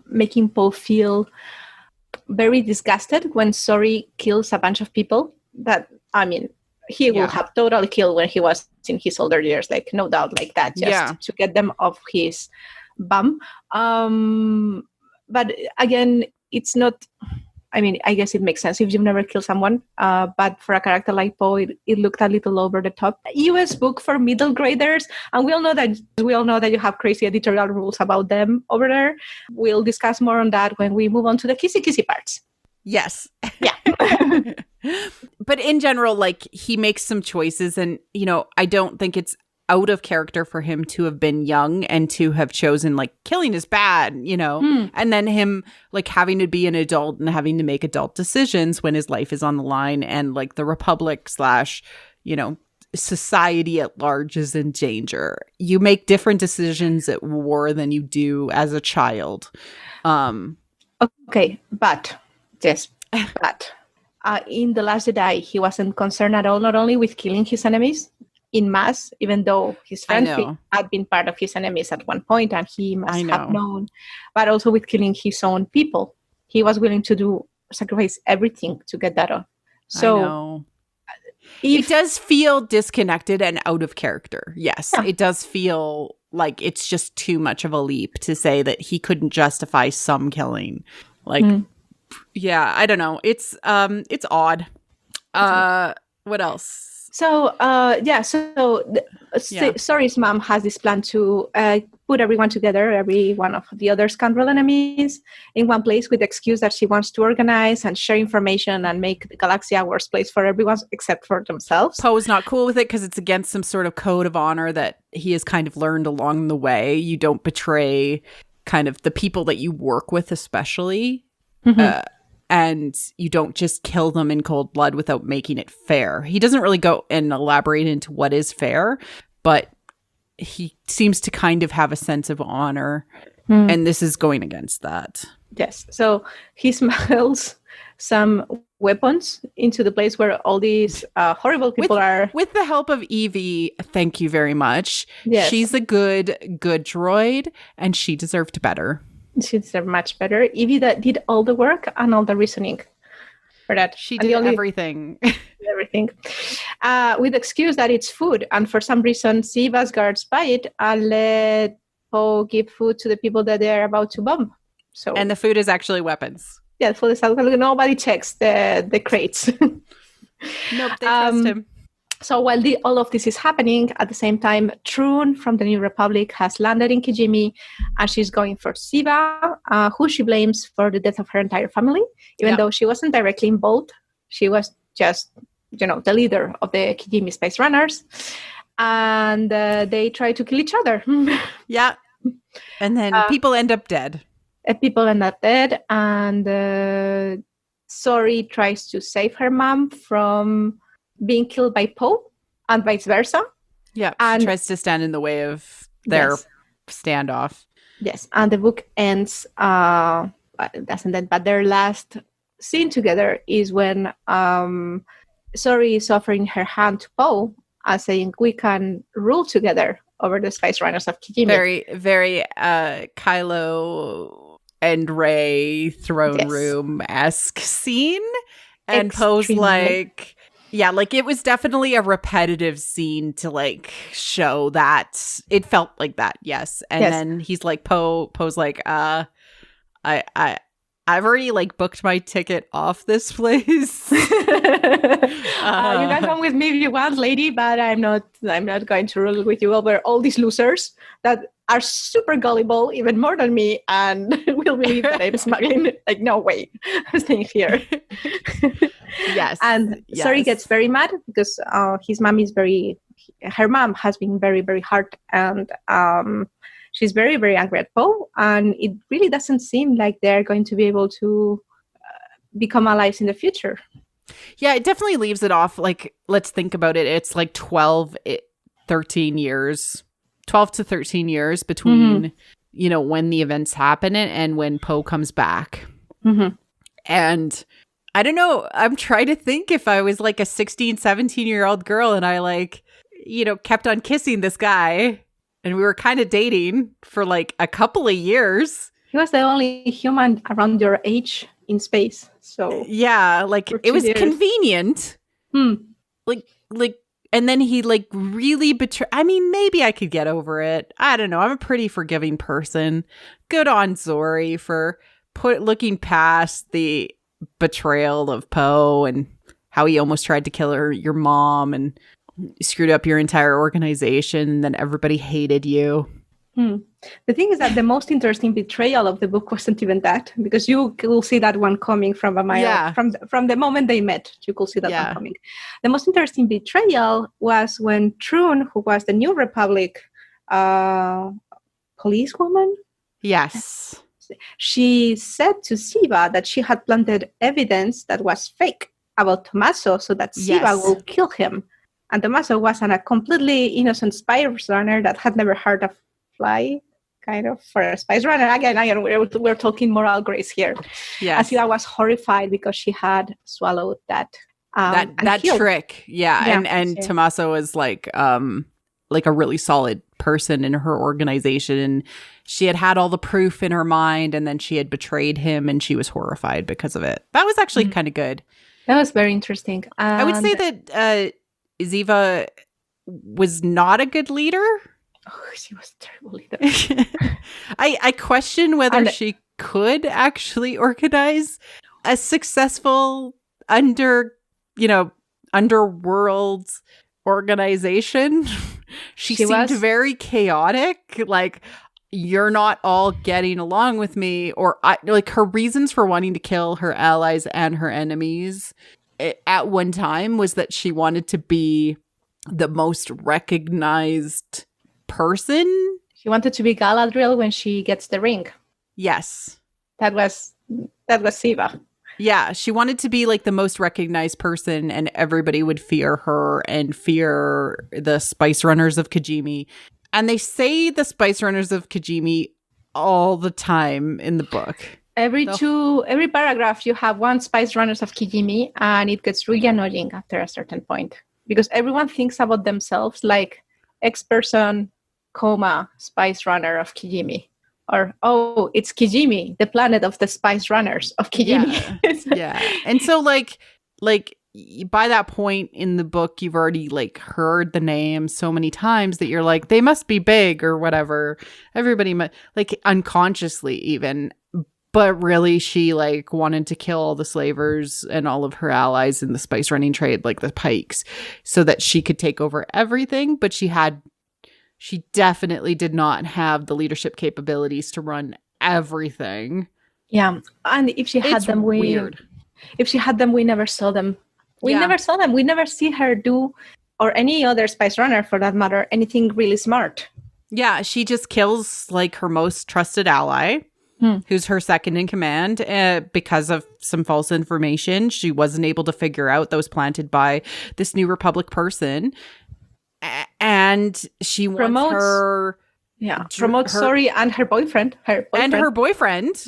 making Poe feel very disgusted when Zori kills a bunch of people that, he will have totally killed when he was in his older years, like, no doubt, like that, just to get them off his bum. But again, it's not, I guess it makes sense if you've never killed someone, but for a character like Poe, it looked a little over the top. US book for middle graders, and we all know that you have crazy editorial rules about them over there. We'll discuss more on that when we move on to the kissy parts. Yes. Yeah. But in general, like, he makes some choices, and, I don't think it's out of character for him to have been young and to have chosen, like, killing is bad, and then him, like, having to be an adult and having to make adult decisions when his life is on the line, and, like, the Republic / society at large is in danger. You make different decisions at war than you do as a child. Okay, but in The Last Jedi, he wasn't concerned at all, not only with killing his enemies in mass, even though his friends had been part of his enemies at one point, and he must have known, but also with killing his own people. He was willing to sacrifice everything to get that on. So it does feel disconnected and out of character. Yes, it does feel like it's just too much of a leap to say that he couldn't justify some killing. Like, yeah, I don't know. It's odd. What else? So, Zori's mom has this plan to put everyone together, every one of the other scoundrel enemies, in one place with the excuse that she wants to organize and share information and make the galaxy a worse place for everyone except for themselves. Poe's not cool with it because it's against some sort of code of honor that he has kind of learned along the way. You don't betray kind of the people that you work with, especially. And you don't just kill them in cold blood without making it fair. He doesn't really go and elaborate into what is fair, but he seems to kind of have a sense of honor, and this is going against that. Yes. So he smuggles some weapons into the place where all these horrible people are. With the help of Evie, thank you very much. Yes. She's a good droid, and she deserved better. She deserved much better. Evie that did all the work and all the reasoning for that. She did everything. Everything. With the excuse that it's food. And for some reason, Siva's guards buy it and let Poe give food to the people that they're about to bomb. And the food is actually weapons. Yeah, the food is actually, nobody checks the crates. Nope, they trust him. So while all of this is happening, at the same time, Troon from the New Republic has landed in Kijimi, and she's going for Siva, who she blames for the death of her entire family, even though she wasn't directly involved She was just, the leader of the Kijimi Spice Runners. And they try to kill each other. Yeah. And then people end up dead. People end up dead. And Sori tries to save her mom from being killed by Poe and vice versa. Yeah. She tries to stand in the way of their standoff. Yes. And the book ends, it doesn't end, but their last scene together is when Sori is offering her hand to Poe and saying, we can rule together over the Spice Runners of Kijimi. Very, very Kylo and Rey throne room-esque scene. And Poe's like, yeah, like it was definitely a repetitive scene to like show that it felt like that. Yes. And then he's like, Poe's like, I've already like booked my ticket off this place. You can come with me if you want, lady, but I'm not going to rule with you over all these losers that are super gullible, even more than me, and will believe that I'm smuggling. Like, no way, I'm staying here. Yes. And Sori gets very mad because her mom has been very, very hard, and she's very, very angry at Poe, and it really doesn't seem like they're going to be able to become allies in the future. Yeah, it definitely leaves it off. Like, let's think about it. It's like 12 to 13 years between, when the events happen and when Poe comes back. Mm-hmm. And I don't know. I'm trying to think if I was like a 16, 17-year-old girl and I like, kept on kissing this guy. And we were kind of dating for like a couple of years. He was the only human around your age in space. So yeah, like it was convenient. Like, and then he like really betrayed. I mean, maybe I could get over it. I don't know. I'm a pretty forgiving person. Good on Zori for looking past the betrayal of Poe and how he almost tried to kill your mom and screwed up your entire organization, and then everybody hated you. The thing is that the most interesting betrayal of the book wasn't even that, because you will see that one coming from a mile. Yeah. From the moment they met, you could see that one coming. The most interesting betrayal was when Troon, who was the New Republic policewoman, yes, she said to Siva that she had planted evidence that was fake about Tommaso so that Siva will kill him. And Tommaso was a completely innocent spice runner that had never heard of fly, kind of, for a spice runner. Again, we're talking moral grace here. Yeah, Asira was horrified because she had swallowed that trick. Yeah. And Tommaso was like a really solid person in her organization, and she had all the proof in her mind, and then she had betrayed him, and she was horrified because of it. That was actually kind of good. That was very interesting. I would say that Ziva was not a good leader. Oh, she was a terrible leader. I question whether she could actually organize a successful underworld organization. She seemed very chaotic. Like, you're not all getting along with me, or her reasons for wanting to kill her allies and her enemies at one time was that she wanted to be the most recognized person. She wanted to be Galadriel when she gets the ring. Yes. That was Siva. Yeah, she wanted to be like the most recognized person, and everybody would fear her and fear the Spice Runners of Kijimi. And they say the Spice Runners of Kijimi all the time in the book. Every paragraph, you have one Spice Runners of Kijimi, and it gets really annoying after a certain point, because everyone thinks about themselves like X person, Spice Runner of Kijimi. Or, oh, it's Kijimi, the planet of the Spice Runners of Kijimi. Yeah. And so, like by that point in the book, you've already like heard the name so many times that you're like, they must be big or whatever. Everybody like unconsciously even. But really, she like wanted to kill all the slavers and all of her allies in the spice running trade, like the Pikes, so that she could take over everything. But she definitely did not have the leadership capabilities to run everything. Yeah, and if she had them, weird. If she had them, we never saw them. We never saw them. We never see her do, or any other spice runner for that matter, anything really smart. Yeah, she just kills like her most trusted ally, who's her second in command, because of some false information she wasn't able to figure out that was planted by this New Republic person. And she wants her... promotes Sori and her boyfriend. Her boyfriend,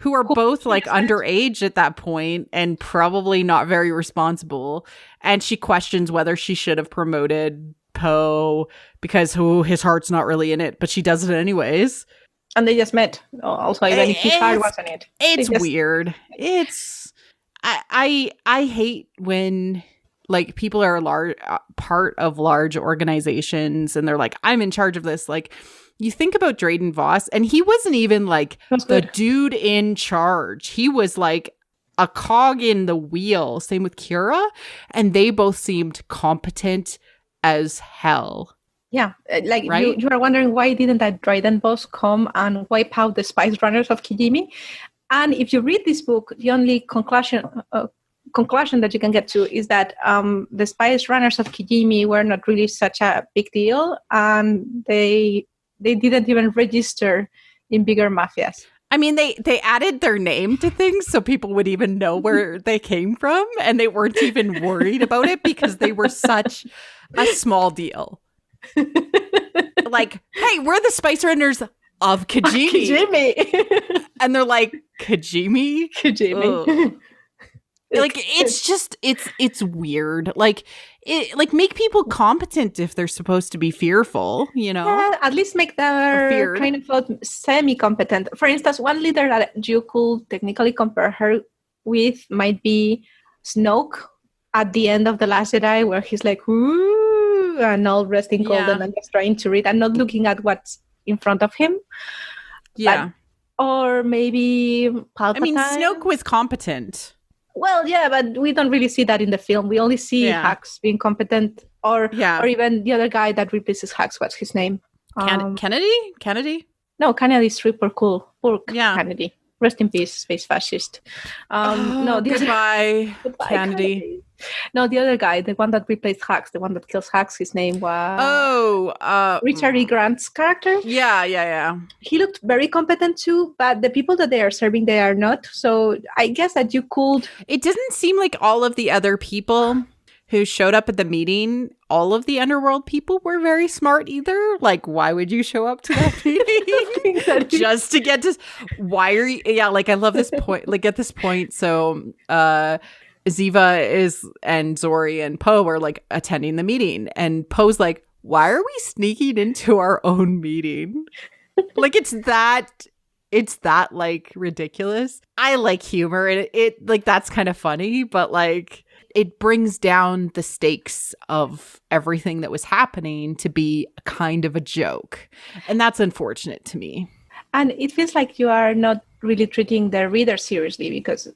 who are both like underage at that point and probably not very responsible. And she questions whether she should have promoted Poe because his heart's not really in it, but she does it anyways. And they just met. Also, even if his heart wasn't it. It's weird. It's I hate when like people are part of large organizations and they're like, I'm in charge of this. Like, you think about Drayden Voss, and he wasn't even like the dude in charge. He was like a cog in the wheel. Same with Kira. And they both seemed competent as hell. Yeah. Like you are wondering why didn't that Drayden Voss come and wipe out the spice runners of Kijimi? And if you read this book, the only conclusion that you can get to is that the spice runners of Kijimi were not really such a big deal, and they didn't even register in bigger mafias. I mean, they added their name to things so people would even know where they came from, and they weren't even worried about it because they were such a small deal. Like, hey, we're the spice runners of Kijimi. And they're like, Kijimi? Like, it's just, it's weird. Like, make people competent if they're supposed to be fearful, you know? Yeah, at least make them kind of semi-competent. For instance, one leader that you could technically compare her with might be Snoke at the end of The Last Jedi, where he's like, ooh, and all resting golden and just trying to read and not looking at what's in front of him. Yeah. Or maybe Palpatine. I mean, Snoke was competent. Well, yeah, but we don't really see that in the film. We only see Hux being competent, or even the other guy that replaces Hux. What's his name? Kennedy? No, Kennedy's super cool. Poor Kennedy. Rest in peace, space fascist. Goodbye, Kennedy. No, the other guy, the one that replaced Hux, the one that kills Hux, his name was... Richard E. Grant's character. Yeah. He looked very competent too, but the people that they are serving, they are not. So I guess that you could... It didn't seem like all of the other people who showed up at the meeting, all of the underworld people were very smart either. Like, why would you show up to that meeting? Just to get to... Why are you... Yeah, like, I love this point. Like, at this point, so... Ziva and Zori and Poe are like attending the meeting, and Poe's like, why are we sneaking into our own meeting? Like, it's that like ridiculous. I like humor, and it like, that's kind of funny, but like, it brings down the stakes of everything that was happening to be a kind of a joke, and that's unfortunate to me. And it feels like you are not really treating the reader seriously, because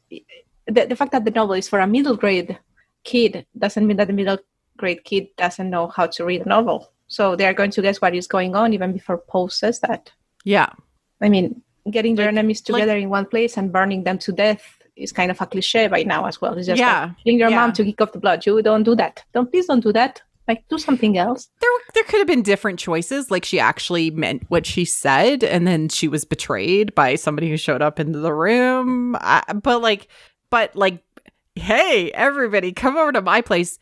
the fact that the novel is for a middle grade kid doesn't mean that the middle grade kid doesn't know how to read a novel. So they are going to guess what is going on even before Poe says that. Yeah. I mean, getting their enemies together in one place and burning them to death is kind of a cliche by now as well. It's just like killing your mom to kick off the blood. You don't do that. Please don't do that. Like, do something else. There could have been different choices. Like, she actually meant what she said, and then she was betrayed by somebody who showed up into the room. But hey, everybody, come over to my place.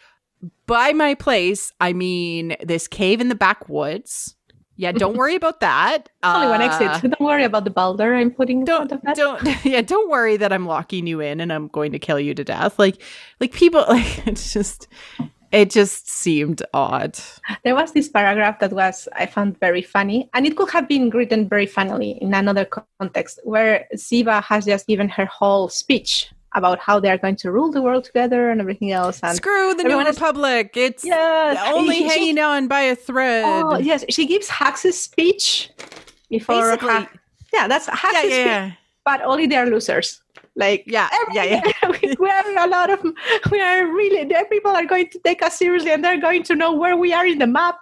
By my place, I mean this cave in the backwoods. Yeah, don't worry about that. Only one exit. Don't worry about the boulder I'm putting in front of that. Don't worry that I'm locking you in and I'm going to kill you to death. Like people, like, it just seemed odd. There was this paragraph that I found very funny, and it could have been written very funnily in another context, where Ziva has just given her whole speech about how they are going to rule the world together and everything else. And screw the New Republic. It's only hanging on by a thread. Oh, yes. She gives Hux's speech before. That's Hux's speech. But only they're losers. Like, we are really, the people are going to take us seriously, and they're going to know where we are in the map.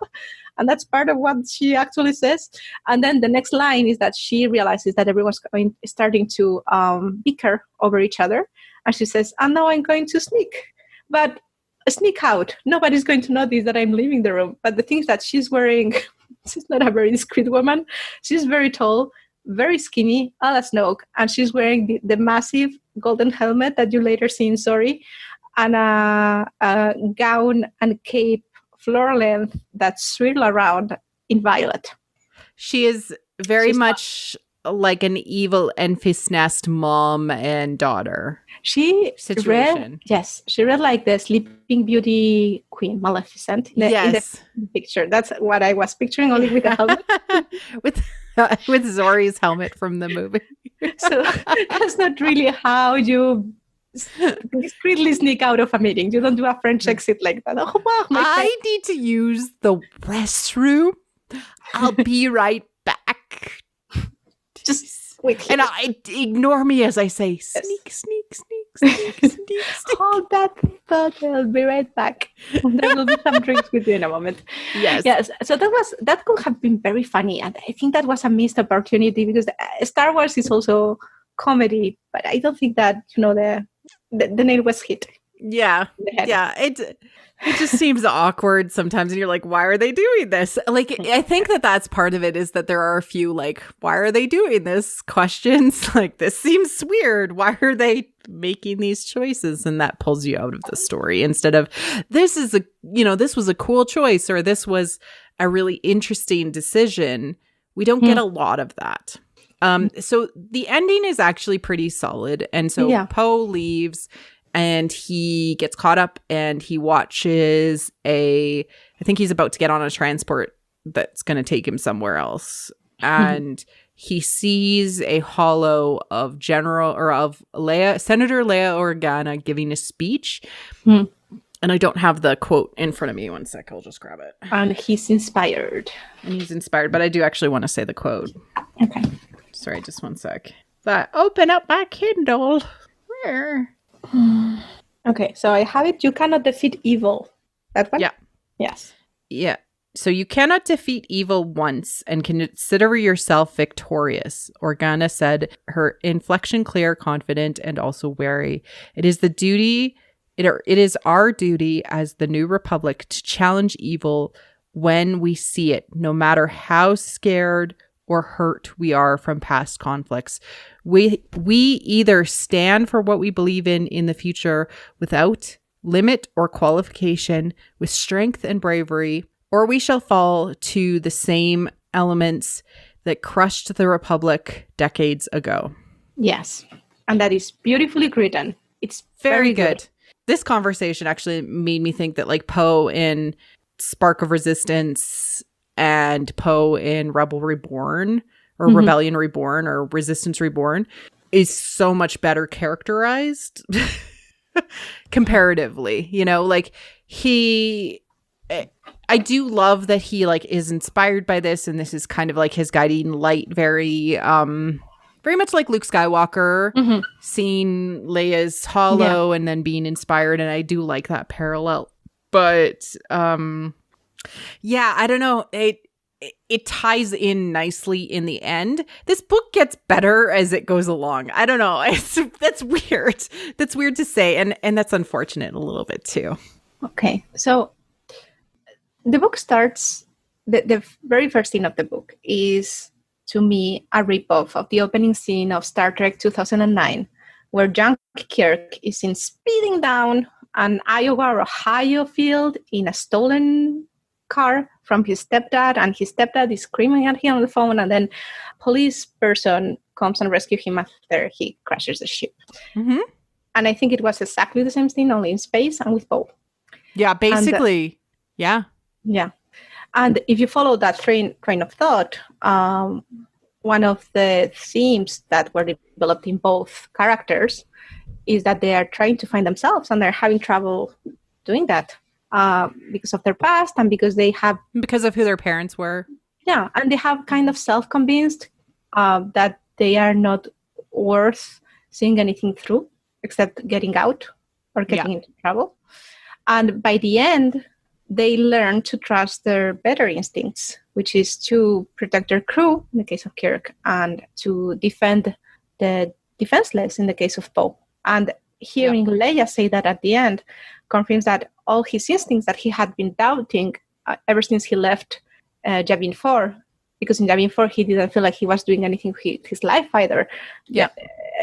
And that's part of what she actually says. And then the next line is that she realizes that everyone's starting to bicker over each other. And she says, and now I'm going to sneak. But sneak out. Nobody's going to notice that I'm leaving the room. But the thing is that she's wearing, she's not a very discreet woman. She's very tall, very skinny, a la Snoke. And she's wearing the massive golden helmet that you later see in Sorry. And a gown and cape, floor length, that swirl around in violet. She is very much like an evil Enfys Nest mom and daughter. She situation. She read like the Sleeping Beauty Queen, Maleficent. In the picture. That's what I was picturing, only with a helmet. with Zori's helmet from the movie. So that's not really how you discreetly sneak out of a meeting. You don't do a French exit like that. Oh, wow, I need to use the restroom. I'll be right back. Just quickly. And ignore me as I say, sneak, sneak, sneak, sneak, sneak, sneak. Hold that thought. I'll be right back. There will be some drinks with you in a moment. Yes. So that could have been very funny. And I think that was a missed opportunity because Star Wars is also comedy, but I don't think that, the nail was hit. Yeah. It just seems awkward sometimes. And you're like, why are they doing this? Like, I think that's part of it is that there are a few, like, why are they doing this questions? Like, this seems weird. Why are they making these choices? And that pulls you out of the story instead of this was a cool choice or this was a really interesting decision. We don't get a lot of that. So the ending is actually pretty solid. And so Poe leaves. And he gets caught up and he watches I think he's about to get on a transport that's going to take him somewhere else. And he sees a holo of Senator Leia Organa giving a speech. And I don't have the quote in front of me. One sec, I'll just grab it. And he's inspired. But I do actually want to say the quote. Okay. Sorry, just one sec. Open up my Kindle. Where? Okay, so I have it. You cannot defeat evil. That one? Yeah. Yes. Yeah. So you cannot defeat evil once and consider yourself victorious, Organa said, her inflection clear, confident, and also wary. It is our duty as the new republic to challenge evil when we see it, no matter how scared or hurt we are from past conflicts. We either stand for what we believe in the future without limit or qualification, with strength and bravery, or we shall fall to the same elements that crushed the Republic decades ago. Yes. And that is beautifully written. It's very good. This conversation actually made me think that like Poe in Spark of Resistance and Poe in Rebel Reborn or Rebellion Reborn or Resistance Reborn is so much better characterized comparatively, like I do love that he like is inspired by this. And this is kind of like his guiding light, very much like Luke Skywalker, seeing Leia's holo and then being inspired. And I do like that parallel, but I don't know. It ties in nicely in the end. This book gets better as it goes along. I don't know. That's weird. That's weird to say. And that's unfortunate a little bit too. Okay. So the book starts, the very first scene of the book is, to me, a ripoff of the opening scene of Star Trek 2009, where John Kirk is seen speeding down an Iowa or Ohio field in a stolen car from his stepdad, and his stepdad is screaming at him on the phone, and then a police person comes and rescues him after he crashes the ship. And I think it was exactly the same thing, only in space and with Poe. Yeah, basically. Yeah. And if you follow that train of thought, one of the themes that were developed in both characters is that they are trying to find themselves, and they're having trouble doing that. Because of their past and because of who their parents were. Yeah, and they have kind of self-convinced that they are not worth seeing anything through except getting out or getting into trouble. And by the end, they learn to trust their better instincts, which is to protect their crew in the case of Kirk and to defend the defenseless in the case of Poe. And hearing Leia say that at the end confirms that all his instincts that he had been doubting ever since he left Yavin 4, because in Yavin 4 he didn't feel like he was doing anything with his life either. Yeah.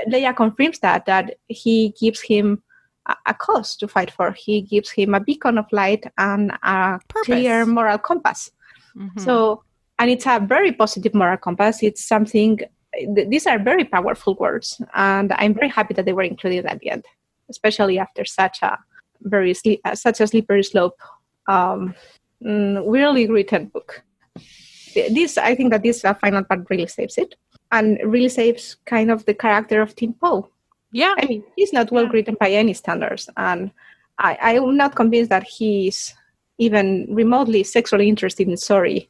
Leia confirms that he gives him a cause to fight for. He gives him a beacon of light and a clear moral compass. Mm-hmm. So, and it's a very positive moral compass. It's something, these are very powerful words, and I'm very happy that they were included at the end, especially after such a slippery slope, weirdly written book. I think that this final part really saves it, and really saves kind of the character of Tim Poe. Yeah. I mean, he's not well written by any standards, and I'm not convinced that he's even remotely sexually interested in Sori.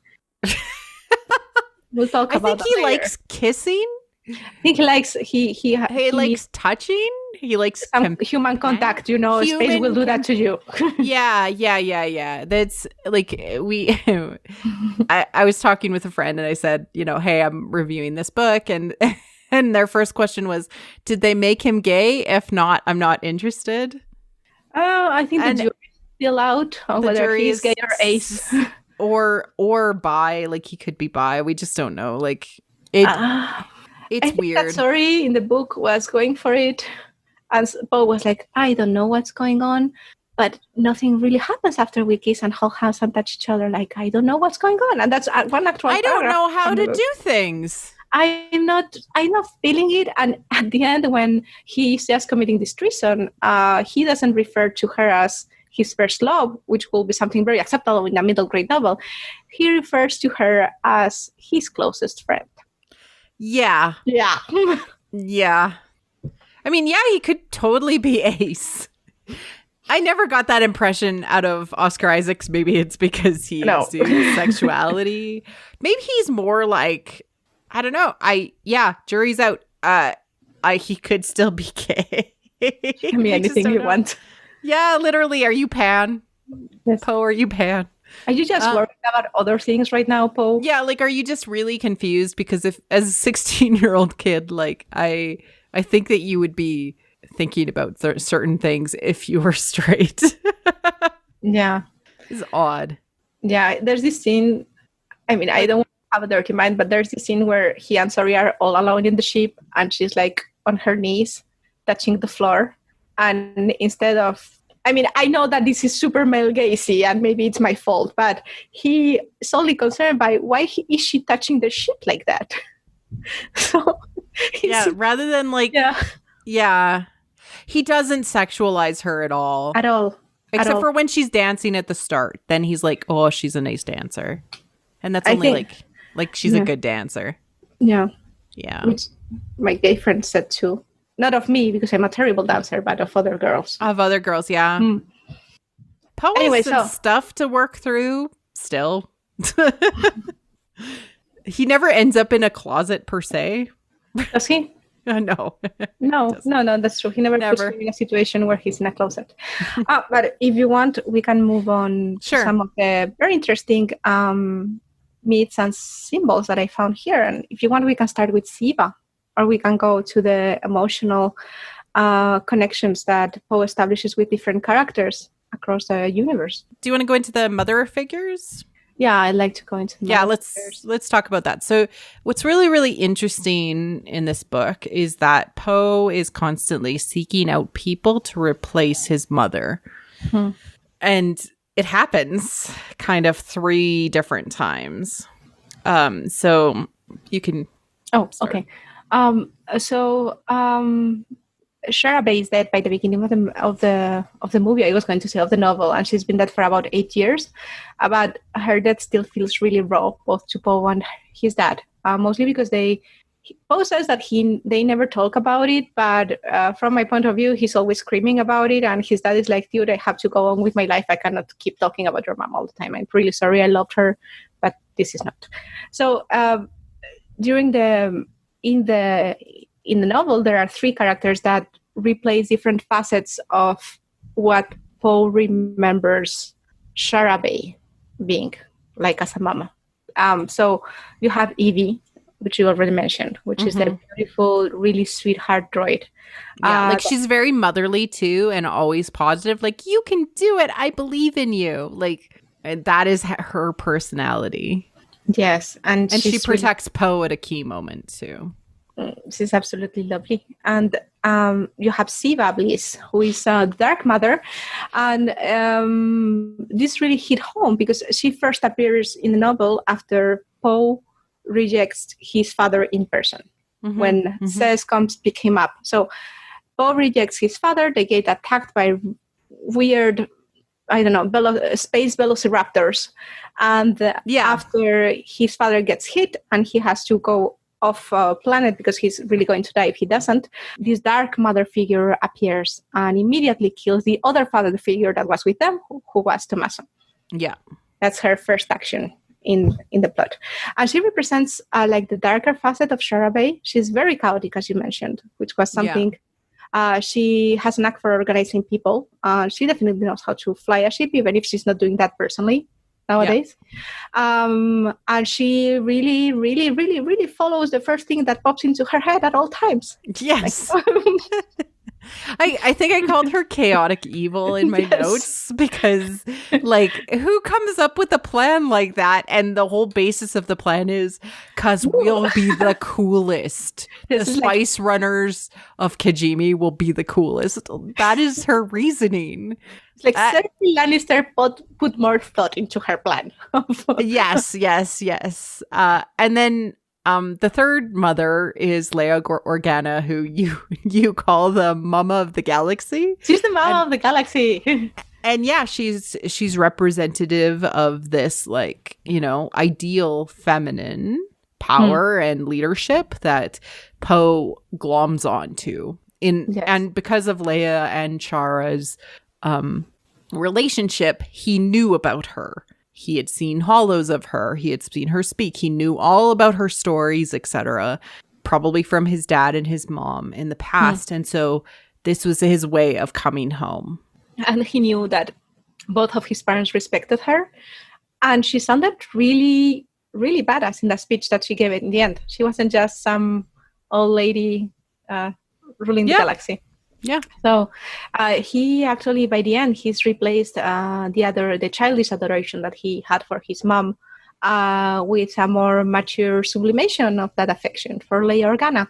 We'll talk about that. I think he likes kissing. I think he likes he likes touching. He likes human contact. Space will do that to you. Yeah. That's like I was talking with a friend and I said, hey, I'm reviewing this book, and their first question was, did they make him gay? If not, I'm not interested. Oh, I think the jury is still out on whether he's gay or ace. Or bi, like he could be bi. We just don't know. Like it's I think weird. That Sori in the book was going for it, and Poe was like, I don't know what's going on, but nothing really happens after we kiss and hold hands and touch each other. Like, I don't know what's going on, and that's one actual. I don't know how to do things. I'm not feeling it. And at the end, when he's just committing this treason, he doesn't refer to her as his first love, which will be something very acceptable in a middle grade novel. He refers to her as his closest friend. Yeah. Yeah. Yeah. I mean, yeah, he could totally be ace. I never got that impression out of Oscar Isaacs. Maybe it's because he assumes sexuality. Maybe he's more like, I don't know. Jury's out. He could still be gay. Give me anything you want. Yeah, literally. Are you pan? Yes. Poe, are you pan? Are you just worried about other things right now, Poe? Yeah, like, are you just really confused? Because if, as a 16-year-old kid, like, I think that you would be thinking about certain things if you were straight. Yeah. It's odd. Yeah, there's this scene. I mean, I don't have a dirty mind, but there's this scene where he and Sori are all alone in the ship, and she's like on her knees, touching the floor. And instead of, I mean, I know that this is super male gazy, and maybe it's my fault, but he is only concerned by why is she touching the ship like that? So, rather than like, he doesn't sexualize her at all. At all. Except for when she's dancing at the start. Then he's like, oh, she's a nice dancer. And that's only like she's a good dancer. Yeah. Yeah. Which my gay friend said too. Not of me, because I'm a terrible dancer, but of other girls. Of other girls, yeah. Mm. Poe has some stuff to work through still. He never ends up in a closet per se. Does he? No, that's true. He never puts him in a situation where he's in a closet. But if you want, we can move on to some of the very interesting myths and symbols that I found here. And if you want, we can start with Siva, or we can go to the emotional connections that Poe establishes with different characters across the universe. Do you want to go into the mother figures? Yeah, I'd like to go into the let's talk about that. So what's really, really interesting in this book is that Poe is constantly seeking out people to replace his mother. Hmm. And it happens kind of 3 different times. So you can... Oh, start. Okay. Sharabe is dead by the beginning of the movie. I was going to say of the novel, and she's been dead for about 8 years. But her death still feels really raw, both to Poe and his dad. Mostly because Poe says that they never talk about it, but from my point of view, he's always screaming about it, and his dad is like, "Dude, I have to go on with my life. I cannot keep talking about your mom all the time. I'm really sorry. I loved her, but this is not." So in the novel, there are 3 characters that replace different facets of what Poe remembers Sharabe being like as a mama. So you have Evie, which you already mentioned, which is the beautiful, really sweetheart droid. Yeah, like she's very motherly too, and always positive. Like, you can do it. I believe in you. Like, that is her personality. Yes, and she protects Poe at a key moment too. She's absolutely lovely. And you have Siva Bliss, who is the Dark Mother. And this really hit home because she first appears in the novel after Poe rejects his father in person. When Sez comes pick him up. So Poe rejects his father. They get attacked by weird, I don't know, space velociraptors. And after his father gets hit and he has to go off planet because he's really going to die if he doesn't, this Dark Mother figure appears and immediately kills the other father figure that was with them, who was Tommaso. Yeah. That's her first action in the plot. And she represents like the darker facet of Sharabe. She's very chaotic, as you mentioned, which was something... she has a knack for organizing people. She definitely knows how to fly a ship, even if she's not doing that personally nowadays. And she really, really, really, really follows the first thing that pops into her head at all times. Yes. I think I called her chaotic evil in my notes because, like, who comes up with a plan like that? And the whole basis of the plan is because we'll be the coolest. The Spice Runners of Kijimi will be the coolest. That is her reasoning. It's like Cersei Lannister put more thought into her plan. Yes. And then the third mother is Leia Organa, who you call the mama of the galaxy. She's the mama of the galaxy. And yeah, she's representative of this, like, you know, ideal feminine power and leadership that Poe gloms onto. And because of Leia and Chara's relationship, he knew about her. He had seen hollows of her. He had seen her speak. He knew all about her stories, etc., probably from his dad and his mom in the past. And so this was his way of coming home. And he knew that both of his parents respected her. And she sounded really, really badass in that speech that she gave in the end. She wasn't just some old lady ruling the galaxy. Yeah. So he actually, by the end, he's replaced the childish adoration that he had for his mom with a more mature sublimation of that affection for Leia Organa.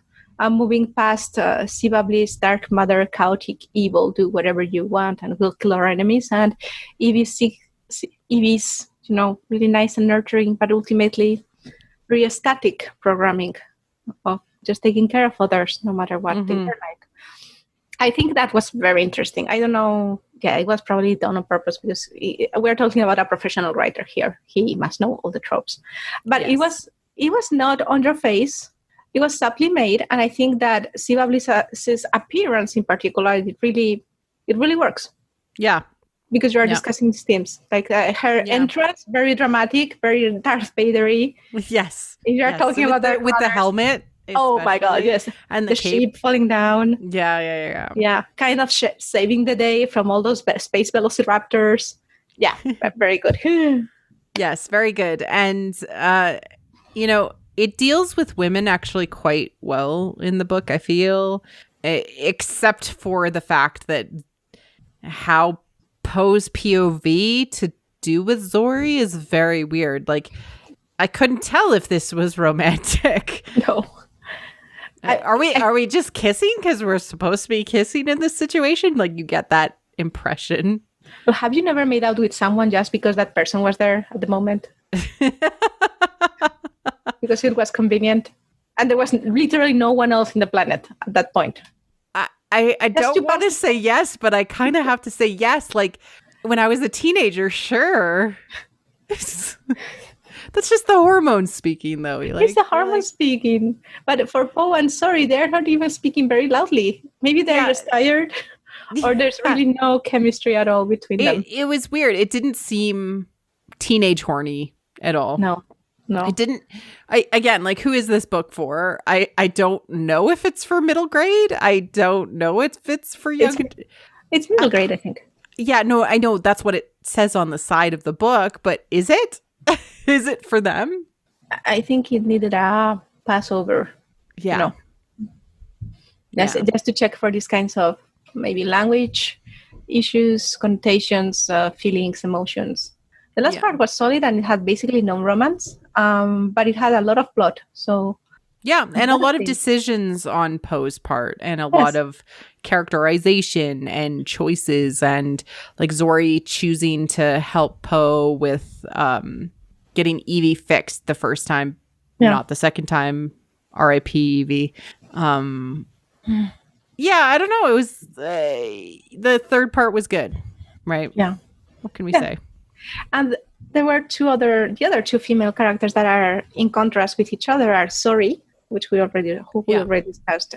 Moving past Siva Bliss, Dark Mother, chaotic evil, do whatever you want and we'll kill our enemies. And Evie's, you know, really nice and nurturing, but ultimately very static programming of just taking care of others, no matter what they are like. I think that was very interesting. I don't know. Yeah, it was probably done on purpose because we're talking about a professional writer here. He must know all the tropes. But it was not on your face. It was subtly made. And I think that Siva Bliss's appearance in particular, it really works. Yeah. Because you are discussing these themes. Like her entrance, very dramatic, very Darth Vader-y. Yes. You're talking about that with the helmet. Oh my God, yes. And the sheep falling down. Yeah. Yeah, kind of saving the day from all those space velociraptors. Yeah, very good. Yes, very good. And, you know, it deals with women actually quite well in the book, I feel, except for the fact that how Poe's POV to do with Zori is very weird. Like, I couldn't tell if this was romantic. No. Are we just kissing because we're supposed to be kissing in this situation? Like, you get that impression. Well, have you never made out with someone just because that person was there at the moment? Because it was convenient. And there was literally no one else in the planet at that point. I don't want to say yes, but I kind of have to say yes. Like, when I was a teenager, sure. That's just the hormones speaking, though. It's the hormones speaking. But for Poe and Zori, they're not even speaking very loudly. Maybe they're just tired, or there's really no chemistry at all between them. It was weird. It didn't seem teenage horny at all. No. It didn't. Again, like, who is this book for? I don't know if it's for middle grade. I don't know if it's for young. It's middle grade, I think. Yeah, no, I know that's what it says on the side of the book, but is it? Is it for them? I think it needed a pass over. Yeah. Just to check for these kinds of maybe language issues, connotations, feelings, emotions. The last part was solid and it had basically no romance, but it had a lot of plot. So and a lot of decisions on Poe's part and a lot of characterization and choices, and like Zori choosing to help Poe with getting Evie fixed the first time, not the second time. R.I.P. Evie. I don't know. It was the third part was good, right? Yeah. What can we say? And there were the other two female characters that are in contrast with each other are Zori, which we already discussed.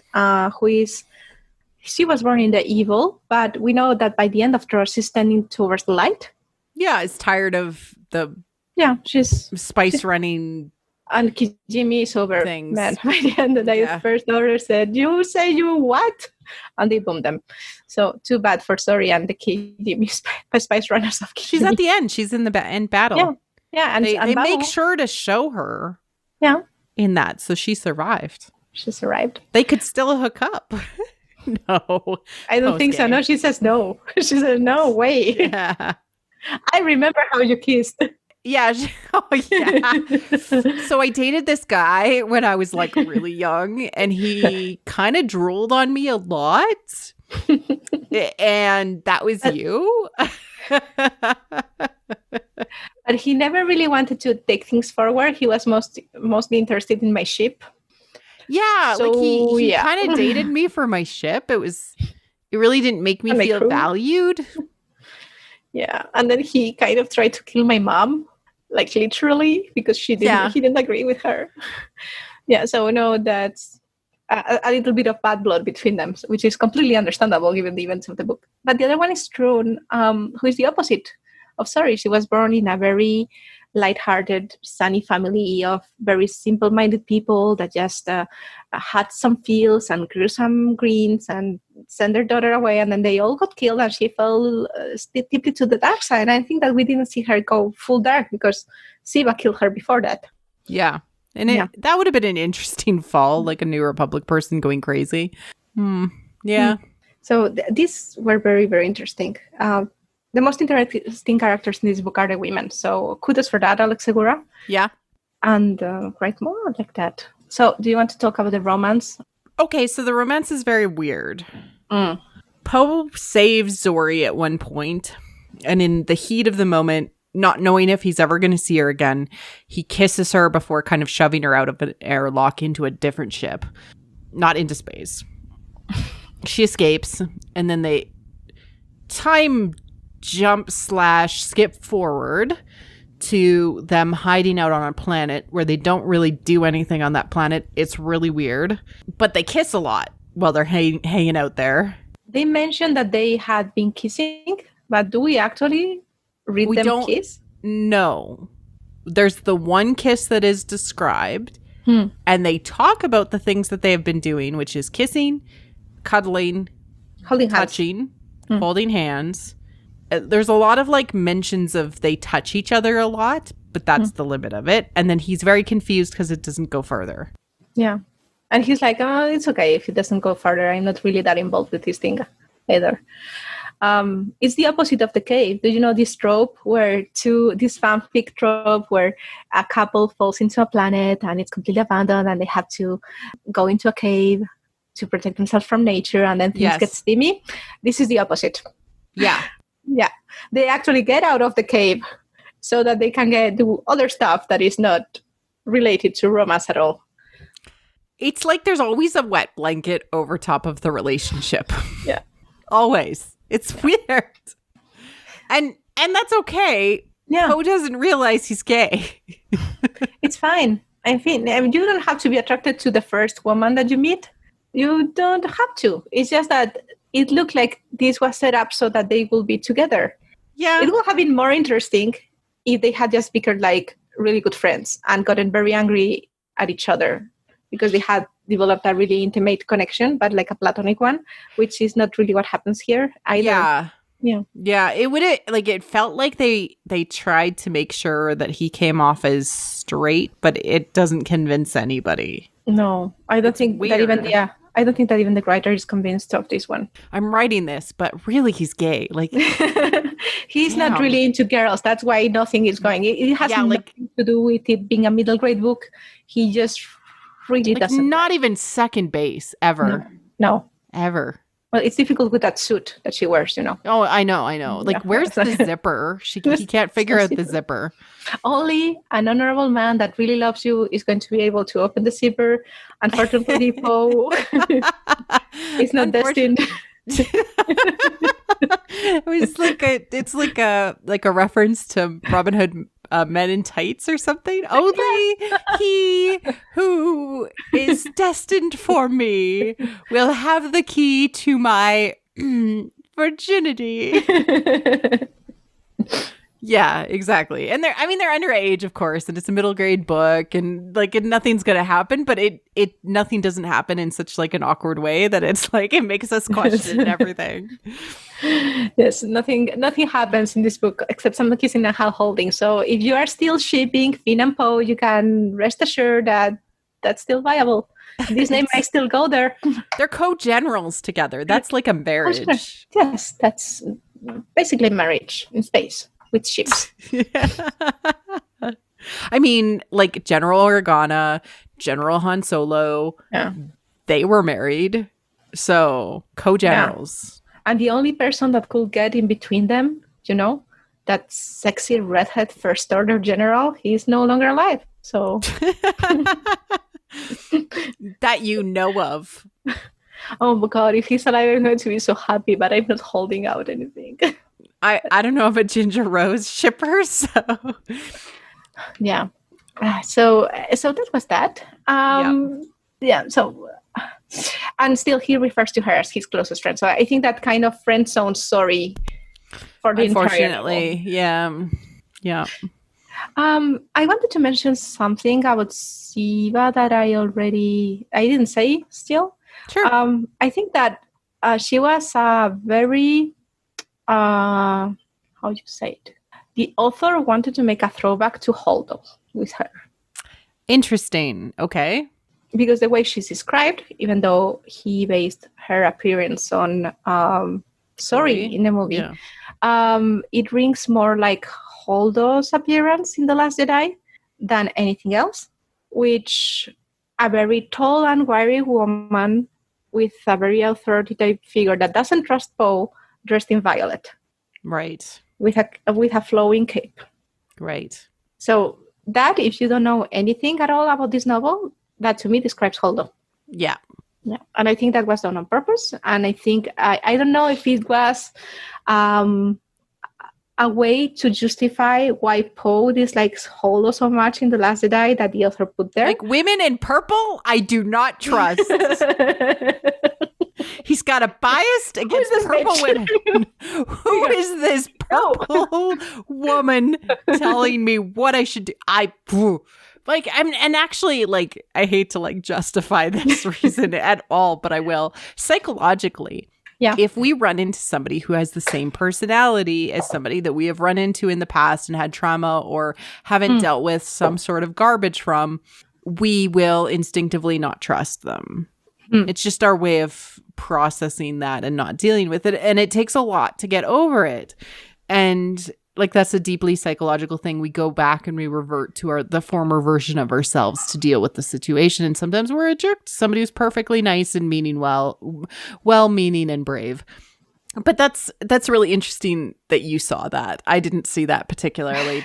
She was born in the evil, but we know that by the end of her, she's tending towards the light. Yeah, is tired of the she's spice running. And Kijimi is over things. Man, by the end of the day, his first daughter said, "You say you what?" And they boomed them. So too bad for Zori and the Kijimi spice runners of Kijimi. She's at the end. She's in the end battle. Yeah. And they make sure to show her. Yeah. In that, so she survived. She survived. They could still hook up. No, I don't think so. No, she says no. She says no way. Yeah. I remember how you kissed. Yeah. So I dated this guy when I was like really young, and he kind of drooled on me a lot. And that was you. But he never really wanted to take things forward. He was mostly interested in my ship. Yeah, so, like he kind of dated me for my ship. It really didn't make me feel valued. Yeah, and then he kind of tried to kill my mom, like literally, because he didn't agree with her. Yeah, so no, that's a little bit of bad blood between them, which is completely understandable given the events of the book. But the other one is Trune, who is the opposite of Zori. She was born in a very light-hearted, sunny family of very simple-minded people that just had some fields and grew some greens and sent their daughter away, and then they all got killed, and she fell deeply to the dark side. And I think that we didn't see her go full dark because Siva killed her before that. Yeah. And that would have been an interesting fall, like a New Republic person going crazy. Yeah. So these were very, very interesting. The most interesting characters in this book are the women. So kudos for that, Alex Segura. Yeah. And write more like that. So do you want to talk about the romance? Okay, so the romance is very weird. Poe saves Zori at one point, and in the heat of the moment, not knowing if he's ever going to see her again, he kisses her before kind of shoving her out of an airlock into a different ship. Not into space. She escapes, and then they time jump / skip forward to them hiding out on a planet where they don't really do anything on that planet. It's really weird. But they kiss a lot while they're hanging out there. They mentioned that they had been kissing, but do we actually read them kiss? No. There's the one kiss that is described, and they talk about the things that they have been doing, which is kissing, cuddling, touching, holding hands. There's a lot of like mentions of they touch each other a lot, but that's the limit of it. And then he's very confused because it doesn't go further. Yeah. And he's like, oh, it's okay if it doesn't go further. I'm not really that involved with this thing either. It's the opposite of the cave. Do you know this trope this fanfic trope where a couple falls into a planet and it's completely abandoned and they have to go into a cave to protect themselves from nature and then things get steamy? This is the opposite. Yeah. Yeah. They actually get out of the cave so that they can do other stuff that is not related to romance at all. It's like there's always a wet blanket over top of the relationship. Yeah. Always. It's weird. And that's okay. Yeah. Poe doesn't realize he's gay. It's fine. I mean, you don't have to be attracted to the first woman that you meet. You don't have to. It's just that it looked like this was set up so that they will be together. Yeah. It would have been more interesting if they had just become like really good friends and gotten very angry at each other because they had developed a really intimate connection, but like a platonic one, which is not really what happens here either. Yeah. Yeah, it felt like they tried to make sure that he came off as straight, but it doesn't convince anybody. No, I don't think weird. that even I don't think that even the writer is convinced of this one. I'm writing this, but really he's gay. Like he's not really into girls. That's why nothing is going. It has nothing to do with it being a middle grade book. He just really doesn't. Not even second base ever. No. Ever. Well, it's difficult with that suit that she wears, you know. Oh, I know. Like, where's the zipper? He can't figure out the zipper. Only an honorable man that really loves you is going to be able to open the zipper. Unfortunately, Poe is not destined. It's like a reference to Robin Hood Men in Tights or something. Only he who is destined for me will have the key to my virginity. Yeah, exactly. And they're underage, of course, and it's a middle grade book, and nothing's gonna happen, but nothing doesn't happen in such like an awkward way that it's like it makes us question everything. Yes, nothing happens in this book except some kissing and hand holding. So if you are still shipping Finn and Poe, you can rest assured that that's still viable. This name might still go there. They're co-generals together. That's like a marriage. Oh, sure. Yes, that's basically marriage in space. With ships. I mean, like General Organa, General Han Solo, they were married. So, co-generals. Yeah. And the only person that could get in between them, you know, that sexy redhead first order general, he's no longer alive. So. That you know of. Oh my God, if he's alive, I'm going to be so happy, but I'm not holding out anything. I don't know if a Ginger Rose shipper, so yeah. So that was that. Yeah. So, and still he refers to her as his closest friend. So I think that kind of friend zone sorry for the unfortunately, yeah. I wanted to mention something about Siva that I didn't say still. Sure. I think that she was a very how do you say it? The author wanted to make a throwback to Holdo with her. Interesting. Okay. Because the way she's described, even though he based her appearance on Sorry in the movie, it rings more like Holdo's appearance in The Last Jedi than anything else, which a very tall and wiry woman with a very authoritative figure that doesn't trust Poe, dressed in violet, right, with a flowing cape, right. So that, if you don't know anything at all about this novel, that to me describes Holdo. Yeah, and I think that was done on purpose. And I think I don't know if it was a way to justify why Poe dislikes Holdo so much in The Last Jedi that the author put there. Like women in purple, I do not trust. He's got a bias against purple women. Who is this purple woman telling me what I should do? And actually, like, I hate to like justify this reason at all, but I will. Psychologically, if we run into somebody who has the same personality as somebody that we have run into in the past and had trauma or haven't dealt with some sort of garbage from, we will instinctively not trust them. It's just our way of processing that and not dealing with it. And it takes a lot to get over it. And like, that's a deeply psychological thing. We go back and we revert to the former version of ourselves to deal with the situation. And sometimes we're a jerk to somebody who's perfectly nice and meaning well-meaning and brave. But that's really interesting that you saw that. I didn't see that particularly,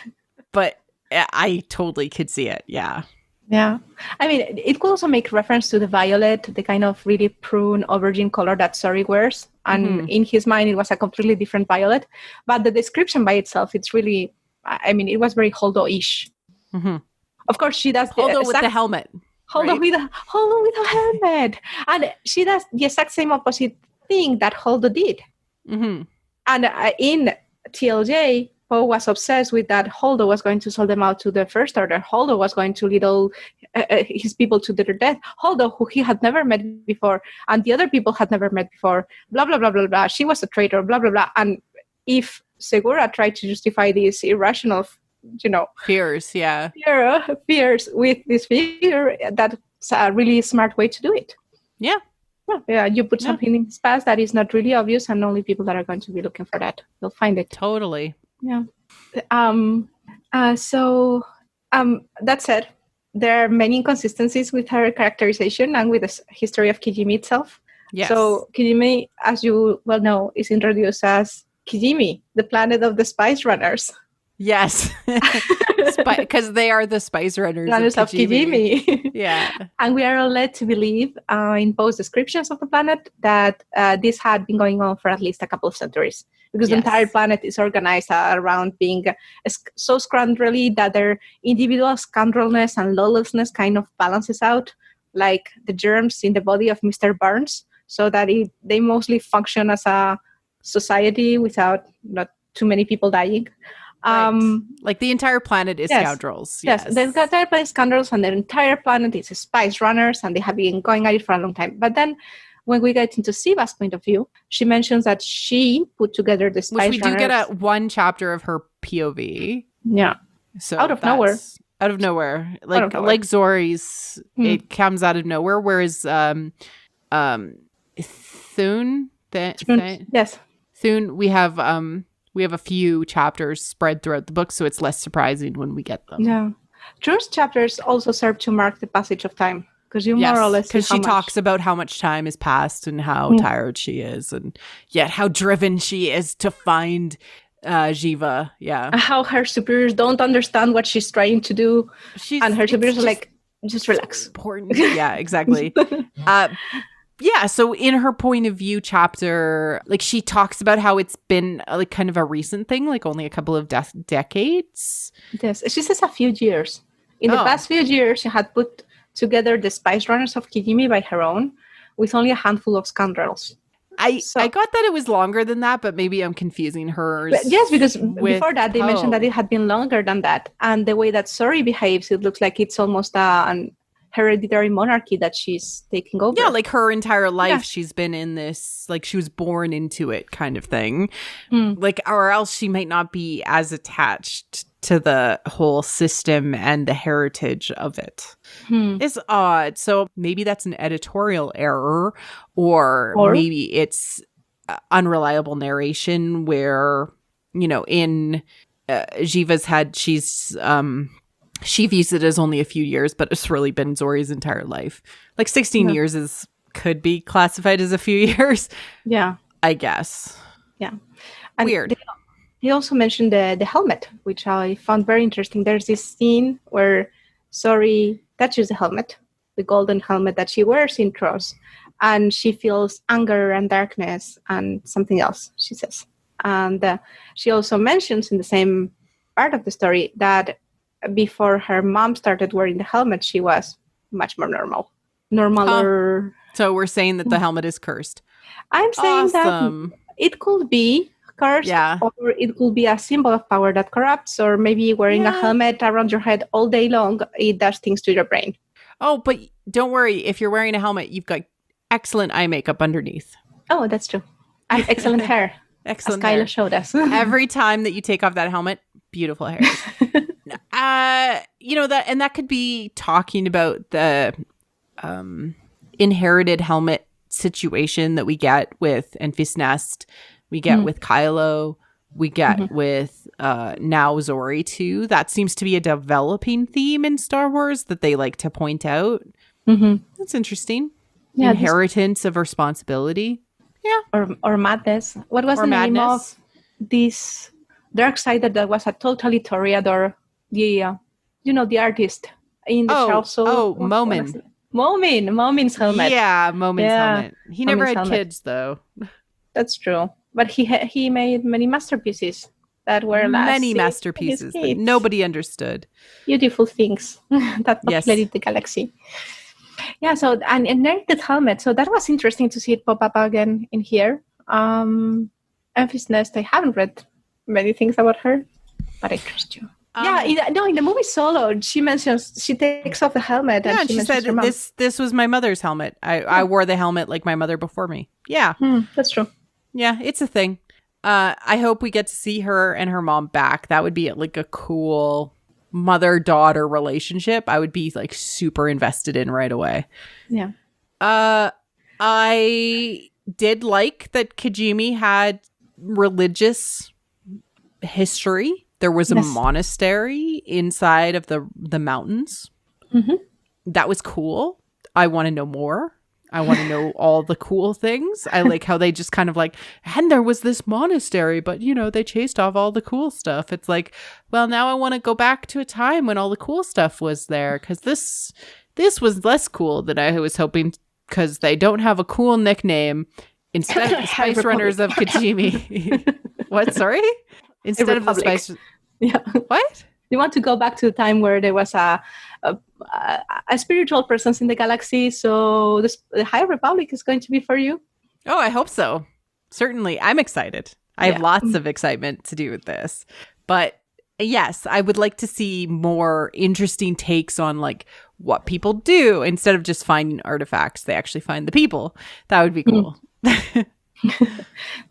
but I totally could see it. Yeah. Yeah. I mean, it could also make reference to the violet, the kind of really prune aubergine color that Sorry wears. And in his mind, it was a completely different violet. But the description by itself, it's really, I mean, it was very Holdo-ish. Mm-hmm. Of course, she does Holdo with the helmet. Holdo with a helmet. And she does the exact same opposite thing that Holdo did. Mm-hmm. And in TLJ, Poe was obsessed with that Holdo was going to sell them out to the First Order. Holdo was going to lead all his people to their death. Holdo, who he had never met before, and the other people had never met before, blah, blah, blah, blah, blah. She was a traitor, blah, blah, blah. And if Segura tried to justify these irrational, fears, fears with this figure, that's a really smart way to do it. Yeah. Yeah, you put something in his past that is not really obvious, and only people that are going to be looking for that will find it. Totally. Yeah. That said, there are many inconsistencies with her characterization and with the history of Kijimi itself. Yes. So Kijimi, as you well know, is introduced as Kijimi, the planet of the spice runners. Yes, because they are the spice runners of Kijimi. Yeah. And we are all led to believe in Poe's descriptions of the planet that this had been going on for at least a couple of centuries, because the entire planet is organized around being so scoundrelly that their individual scoundrelness and lawlessness kind of balances out, like the germs in the body of Mr. Burns, so that they mostly function as a society without not too many people dying. Right. Like the entire planet is scoundrels. Yes, the entire planet is scoundrels, and the entire planet is spice runners, and they have been going at it for a long time. But then when we get into Siva's point of view, she mentions that she put together the spice runners. Which we do get one chapter of her POV. Yeah. So out of nowhere. Out of nowhere. Like Zori's, it comes out of nowhere, whereas Thune, yes. Thune, we have a few chapters spread throughout the book, so it's less surprising when we get them. Yeah. Dru's chapters also serve to mark the passage of time, because you more or less... because she talks about how much time has passed and how tired she is, and yet how driven she is to find Jiva. Yeah. How her superiors don't understand what she's trying to do, and her superiors are like, just relax. Important. Yeah, exactly. Yeah, so in her point of view chapter, like she talks about how it's been like kind of a recent thing, like only a couple of decades. Yes, she says a few years. In the past few years, she had put together the spice runners of Kijimi by her own, with only a handful of scoundrels. I got that it was longer than that, but maybe I'm confusing hers. Yes, because before that, they mentioned that it had been longer than that. And the way that Sori behaves, it looks like it's almost an hereditary monarchy that she's taking over. Yeah, like her entire life she's been in this, like she was born into it kind of thing. Like, or else she might not be as attached to the whole system and the heritage of it. It's odd. So maybe that's an editorial error, or maybe it's unreliable narration where, in Jiva's head, she views it as only a few years, but it's really been Zori's entire life. Like 16 years could be classified as a few years. Yeah. I guess. Yeah. And weird. He also mentioned the helmet, which I found very interesting. There's this scene where Zori touches the helmet, the golden helmet that she wears in Cross, and she feels anger and darkness and something else, she says. And she also mentions in the same part of the story that before her mom started wearing the helmet, she was much more normaler. So we're saying that the helmet is cursed. I'm saying that it could be cursed, or it could be a symbol of power that corrupts, or maybe wearing a helmet around your head all day long, it does things to your brain. Oh, but don't worry. If you're wearing a helmet, you've got excellent eye makeup underneath. Oh, that's true. And excellent hair. Excellent as Kyla hair. showed us. Every time that you take off that helmet, beautiful hair. That could be talking about the inherited helmet situation that we get with Enfys Nest, we get with Kylo, we get with now Zori too. That seems to be a developing theme in Star Wars that they like to point out. That's interesting. Yeah, inheritance of responsibility. Yeah. Or madness. What was the name of this dark side that was a totally toreador? The artist in the Charles Soule. Momin's helmet. Yeah, Momin's helmet. He never had kids, though. That's true. But he made many masterpieces that were many masterpieces that nobody understood. Beautiful things that populated the galaxy. Yeah, so an inherited helmet. So that was interesting to see it pop up again in here. Enfys Nest, I haven't read many things about her, but I trust you. In the movie Solo, she takes off the helmet. And she said, this was my mother's helmet. I wore the helmet like my mother before me. Yeah. That's true. Yeah, it's a thing. I hope we get to see her and her mom back. That would be like a cool mother-daughter relationship. I would be like super invested in right away. Yeah. I did like that Kijimi had religious history. There was a monastery inside of the mountains. Mm-hmm. That was cool. I want to know more. I want to know all the cool things. I like how they just kind of like, and there was this monastery, but they chased off all the cool stuff. It's like, well, now I want to go back to a time when all the cool stuff was there, because this was less cool than I was hoping, because they don't have a cool nickname instead of the Spice Runners of Kijimi. What? Sorry? Instead of the Spice. Yeah. What? You want to go back to the time where there was a spiritual presence in the galaxy, so the High Republic is going to be for you? Oh, I hope so. Certainly. I'm excited. I have lots of excitement to do with this. But yes, I would like to see more interesting takes on like what people do. Instead of just finding artifacts, they actually find the people. That would be cool.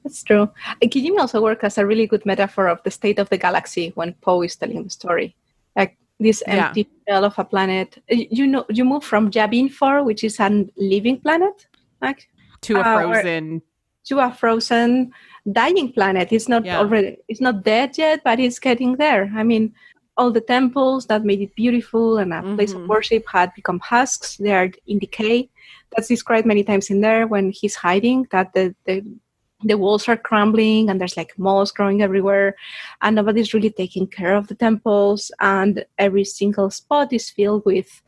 That's true. Kijimi also works as a really good metaphor of the state of the galaxy when Poe is telling the story. Like this empty shell of a planet. You move from Yavin 4, which is a living planet, like to a frozen dying planet. It's not it's not dead yet, but it's getting there. I mean, all the temples that made it beautiful and a place of worship had become husks. They are in decay. That's described many times in there when he's hiding, that the walls are crumbling and there's like moss growing everywhere, and nobody's really taking care of the temples, and every single spot is filled with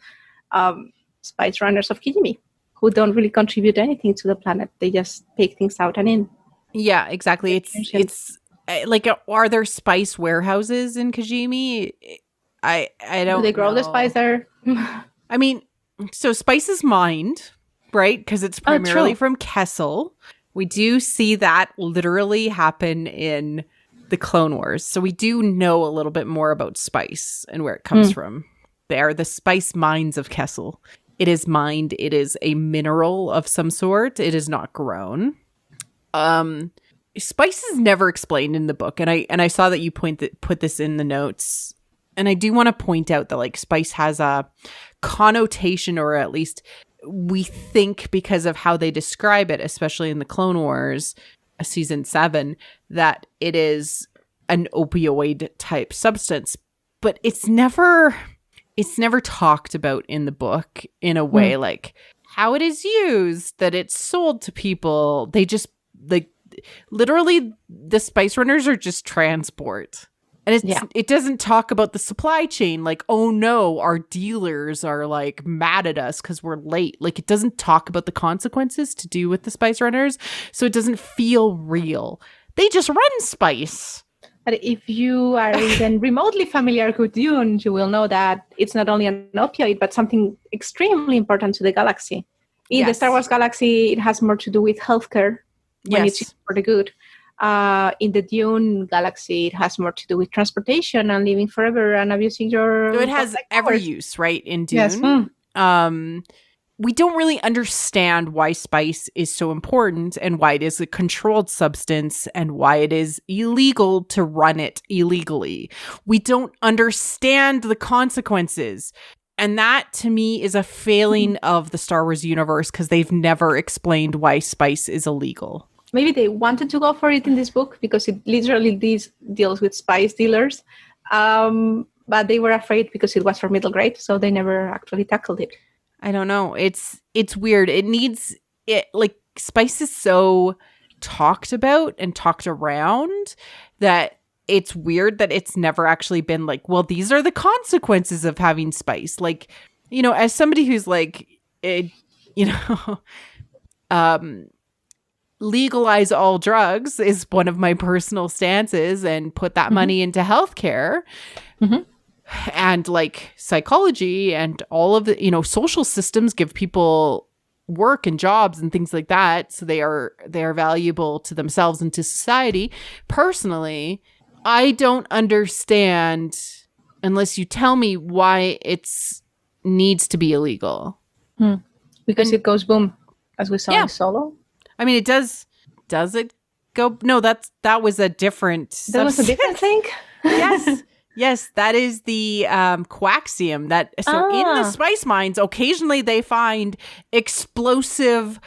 Spice Runners of Kijimi who don't really contribute anything to the planet. They just take things out and in. Yeah, exactly. It's like, are there spice warehouses in Kijimi? I don't know. Do they grow the spice there? I mean, so spice is mined, right? Because it's primarily from Kessel. We do see that literally happen in the Clone Wars. So we do know a little bit more about spice and where it comes from. They are the spice mines of Kessel. It is mined. It is a mineral of some sort. It is not grown. Spice is never explained in the book. And I saw that you put this in the notes. And I do want to point out that like spice has a connotation, or at least we think because of how they describe it, especially in the Clone Wars, season 7, that it is an opioid type substance. But it's never talked about in the book in a way like how it is used, that it's sold to people. They just like literally the Spice Runners are just transport. And it doesn't talk about the supply chain, like, oh no, our dealers are like mad at us because we're late. Like, it doesn't talk about the consequences to do with the Spice Runners. So it doesn't feel real. They just run spice. But if you are even remotely familiar with Dune, you will know that it's not only an opioid, but something extremely important to the galaxy. In the Star Wars galaxy, it has more to do with healthcare when it's for the good. In the Dune galaxy, it has more to do with transportation and living forever and abusing your... So it has every use, right, in Dune. Yes. We don't really understand why spice is so important and why it is a controlled substance and why it is illegal to run it illegally. We don't understand the consequences. And that, to me, is a failing of the Star Wars universe, because they've never explained why spice is illegal. Maybe they wanted to go for it in this book because it literally deals with spice dealers. But they were afraid because it was for middle grade, so they never actually tackled it. I don't know. It's weird. Like, spice is so talked about and talked around that it's weird that it's never actually been like, well, these are the consequences of having spice. Like, as somebody who's like, legalize all drugs is one of my personal stances, and put that money into healthcare. And like psychology and all of the, social systems give people work and jobs and things like that. So they are valuable to themselves and to society. Personally, I don't understand, unless you tell me, why it's needs to be illegal. Because it goes boom, as we saw in Solo. I mean, it does. Does it No, that was a different substance. That was a different thing? Yes, that is the quaxium. In the spice mines, occasionally they find explosive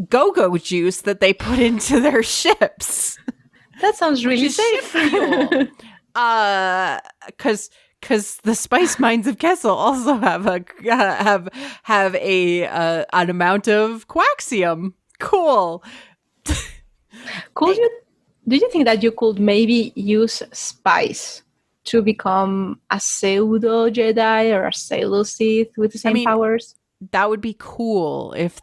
go-go juice that they put into their ships. That sounds really safe. Because the spice mines of Kessel also have an amount of quaxium. Cool. Do you think that you could maybe use spice to become a pseudo Jedi or a pseudo Sith with the same powers? That would be cool if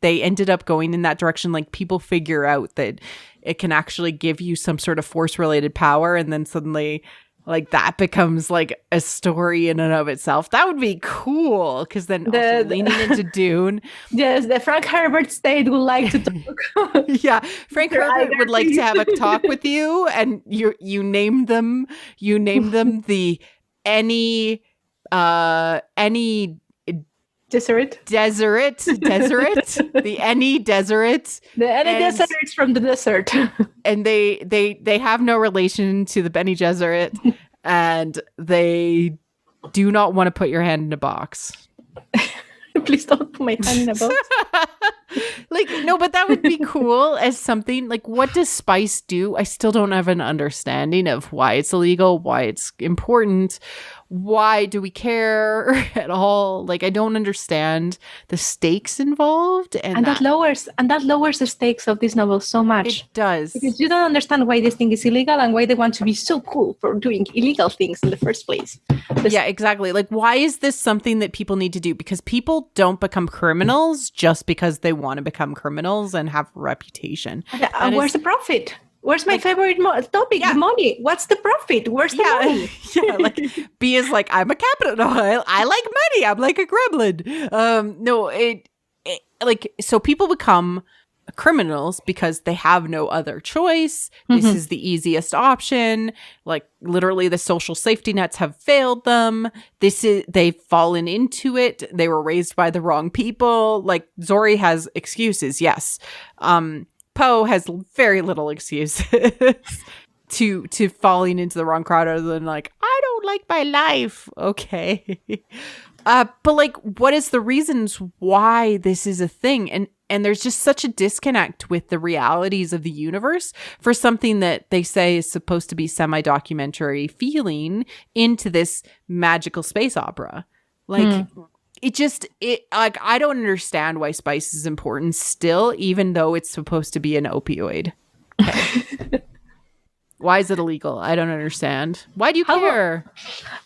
they ended up going in that direction. Like, people figure out that it can actually give you some sort of force related power, and then suddenly like that becomes like a story in and of itself. That would be cool, because then also leaning into Dune. Yes, the Frank Herbert state would like to talk. Yeah, Frank Herbert would like to have a talk with you, and you name them the any Deseret. The any deseret. The any deserts from the desert. And they have no relation to the Bene Gesserit, and they do not want to put your hand in a box. Please don't put my hand in a box. Like, no, but that would be cool as something. Like, what does spice do? I still don't have an understanding of why it's illegal, why it's important. Why do we care at all? Like, I don't understand the stakes involved, and that lowers the stakes of this novel so much. It does, because you don't understand why this thing is illegal and why they want to be so cool for doing illegal things in the first place. Yeah, exactly. Like, why is this something that people need to do? Because people don't become criminals just because they want to become criminals and have a reputation. Where's the profit? Where's my favorite topic? Yeah. The money. What's the profit? Where's the money? Yeah, like B is like, I'm a capital. No, I like money. I'm like a gremlin. No, it like, so people become criminals because they have no other choice. This is the easiest option. Like, literally, the social safety nets have failed them. They've fallen into it. They were raised by the wrong people. Like, Zori has excuses, yes. Poe has very little excuses to falling into the wrong crowd, other than like, I don't like my life. Okay. But like, what is the reasons why this is a thing? And there's just such a disconnect with the realities of the universe for something that they say is supposed to be semi-documentary feeling into this magical space opera. Like, like, I don't understand why spice is important still, even though it's supposed to be an opioid. Okay. Why is it illegal? I don't understand. Why do you care?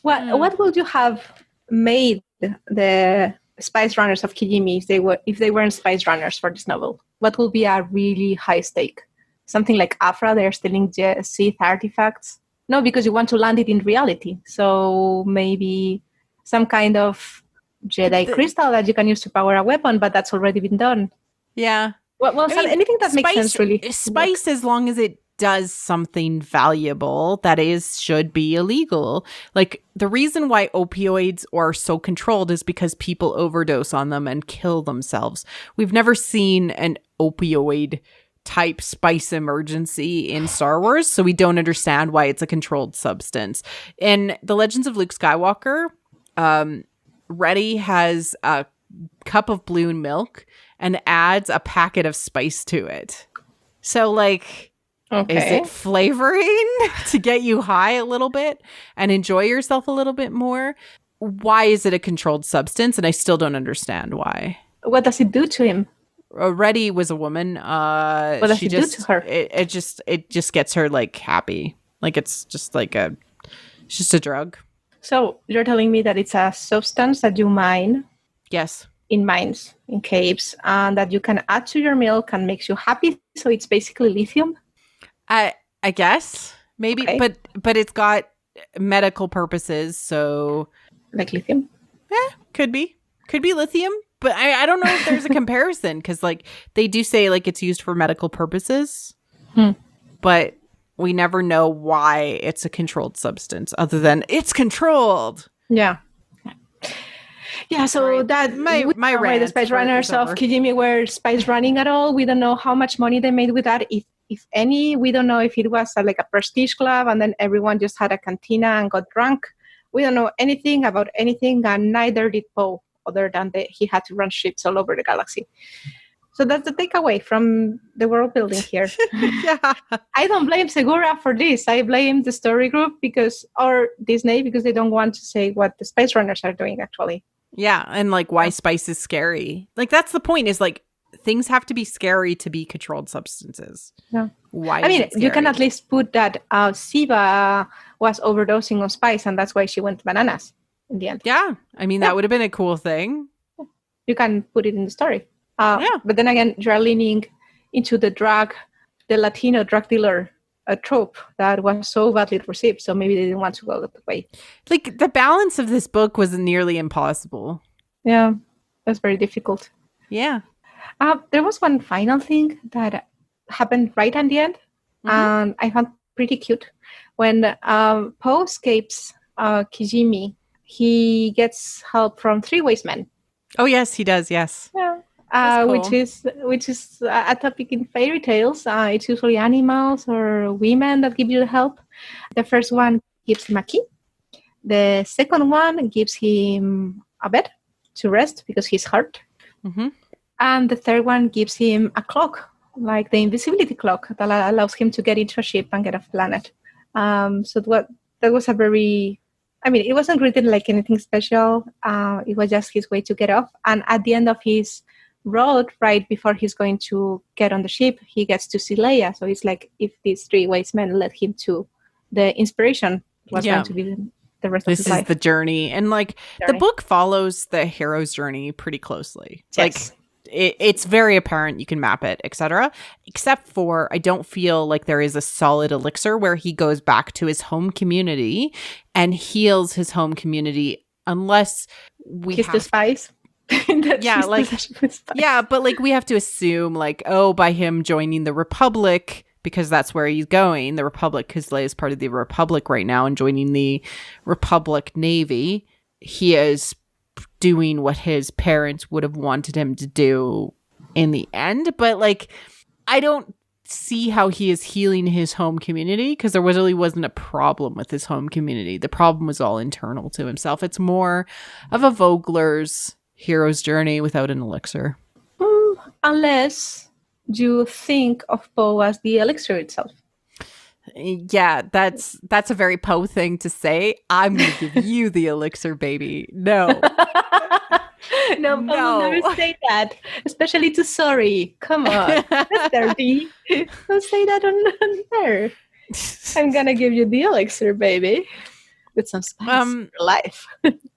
What would you have made the spice runners of Kijimi if they weren't spice runners for this novel? What would be a really high stake? Something like Afra, they're stealing Sith artifacts? No, because you want to land it in reality. So maybe some kind of Jedi crystal that you can use to power a weapon, but that's already been done. Yeah. Well, I mean, anything that makes sense, really. Spice, as long as it does something valuable, that should be illegal. Like, the reason why opioids are so controlled is because people overdose on them and kill themselves. We've never seen an opioid type spice emergency in Star Wars, so we don't understand why it's a controlled substance. In The Legends of Luke Skywalker, Reddy has a cup of blue milk and adds a packet of spice to it. So, like, is it flavoring to get you high a little bit and enjoy yourself a little bit more? Why is it a controlled substance? And I still don't understand why. What does it do to him? Reddy was a woman. What does it do to her? It just gets her, like, happy. Like, it's just like it's just a drug. So you're telling me that it's a substance that you mine? Yes. In mines, in caves, and that you can add to your milk and makes you happy. So it's basically lithium? I guess. Maybe. Okay. But it's got medical purposes, so... Like lithium? Could be. Could be lithium. But I don't know if there's a comparison, because, like, they do say, like, it's used for medical purposes. But... we never know why it's a controlled substance, other than it's controlled. Yeah. Yeah, so that my rant, the spice runners of Kijimi were spice running at all. We don't know how much money they made with that. If if any. We don't know if it was like a prestige club and then everyone just had a cantina and got drunk. We don't know anything about anything, and neither did Poe, other than he had to run ships all over the galaxy. So that's the takeaway from the world building here. Yeah. I don't blame Segura for this. I blame the story group or Disney, because they don't want to say what the Space Runners are doing, actually. Yeah. And like why spice is scary. Like that's the point, is like things have to be scary to be controlled substances. Yeah. Why? I mean, you can at least put that Siva was overdosing on spice and that's why she went bananas in the end. Yeah. I mean, that would have been a cool thing. You can put it in the story. But then again, you're leaning into the Latino drug dealer trope that was so badly received. So maybe they didn't want to go that way. Like the balance of this book was nearly impossible. Yeah, that's very difficult. Yeah. There was one final thing that happened right at the end, and I found pretty cute. When Poe escapes Kijimi, he gets help from 3 wise men. Oh yes, he does. Yes. Yeah. Cool. Which is a topic in fairy tales. It's usually animals or women that give you the help. The first one gives him a key. The second one gives him a bed to rest because he's hurt. Mm-hmm. And the third one gives him a clock, like the invisibility clock that allows him to get into a ship and get off planet. So that was a very... I mean, it wasn't written like anything special. It was just his way to get off. And at the end of his road, right before he's going to get on the ship, he gets to see Leia. So it's like if these 3 wise men led him to the inspiration, was going to be the rest of his life. This is the journey. And like the book follows the hero's journey pretty closely. Yes. Like it's very apparent, you can map it, etc. Except for I don't feel like there is a solid elixir where he goes back to his home community and heals his home community unless we Kiss the spice. But like we have to assume like, oh, by him joining the Republic, because that's where he's going, the Republic, because Leia is part of the Republic right now, and joining the Republic Navy, he is doing what his parents would have wanted him to do in the end. But like, I don't see how he is healing his home community, because there really wasn't a problem with his home community. The problem was all internal to himself. It's more of a Vogler's hero's journey without an elixir. Unless you think of Poe as the elixir itself. Yeah, that's a very Poe thing to say. I'm going to give you the elixir, baby. No. No, Poe will never say that, especially to Sorry. Come on, that's dirty. Don't say that on there. I'm going to give you the elixir, baby, with some spice for life.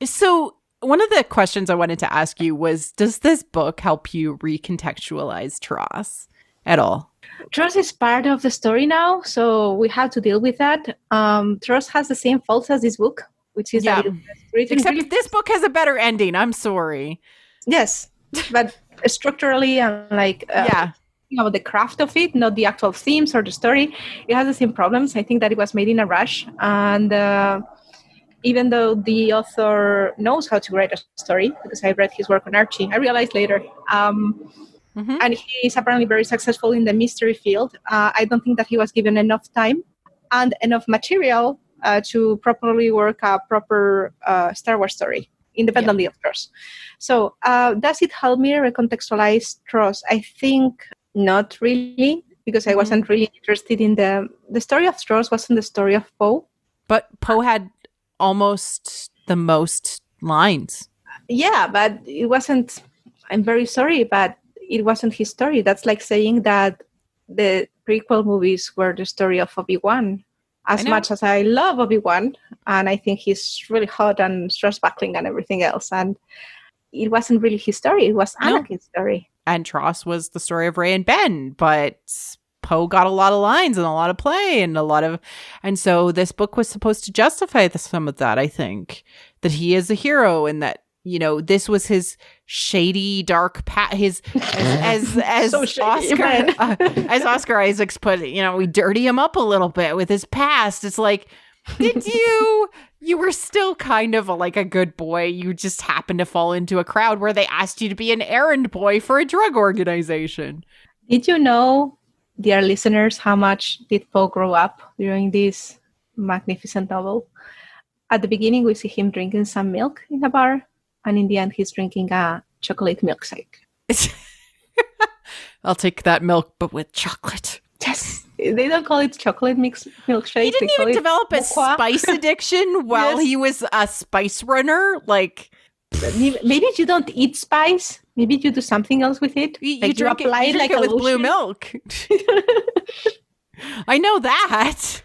So one of the questions I wanted to ask you was, does this book help you recontextualize Tross at all? Tross is part of the story now, so we have to deal with that. Tross has the same faults as this book, which is that it was written except this book has a better ending. I'm sorry. Yes, but structurally and like about the craft of it, not the actual themes or the story, it has the same problems. I think that it was made in a rush, and even though the author knows how to write a story, because I read his work on Archie, I realized later. And he is apparently very successful in the mystery field. I don't think that he was given enough time and enough material to properly work a proper Star Wars story, independently of Tross. So does it help me recontextualize Tross? I think not really, because I wasn't really interested in the story of Tross wasn't the story of Poe. But Poe had almost the most lines. Yeah, but it wasn't, I'm very sorry, but it wasn't his story. That's like saying that the prequel movies were the story of Obi-Wan. As much as I love Obi-Wan, and I think he's really hot and swashbuckling and everything else, and it wasn't really his story. It was Anakin's story. And Tross was the story of Rey and Ben, but Poe got a lot of lines and a lot of play and so this book was supposed to justify some of that. I think that he is a hero and that, you know, this was his shady, dark as so shady, as Oscar Isaacs put it, you know, we dirty him up a little bit with his past. It's like, did you were still kind of like a good boy. You just happened to fall into a crowd where they asked you to be an errand boy for a drug organization. Did you know dear listeners, how much did Poe grow up during this magnificent novel? At the beginning, we see him drinking some milk in a bar, and in the end, he's drinking a chocolate milkshake. I'll take that milk, but with chocolate. Yes. They don't call it chocolate milkshake. He didn't even develop a spice addiction while he was a spice runner. Like, maybe you don't eat spice. Maybe you do something else with it. You drink it with blue milk. I know that.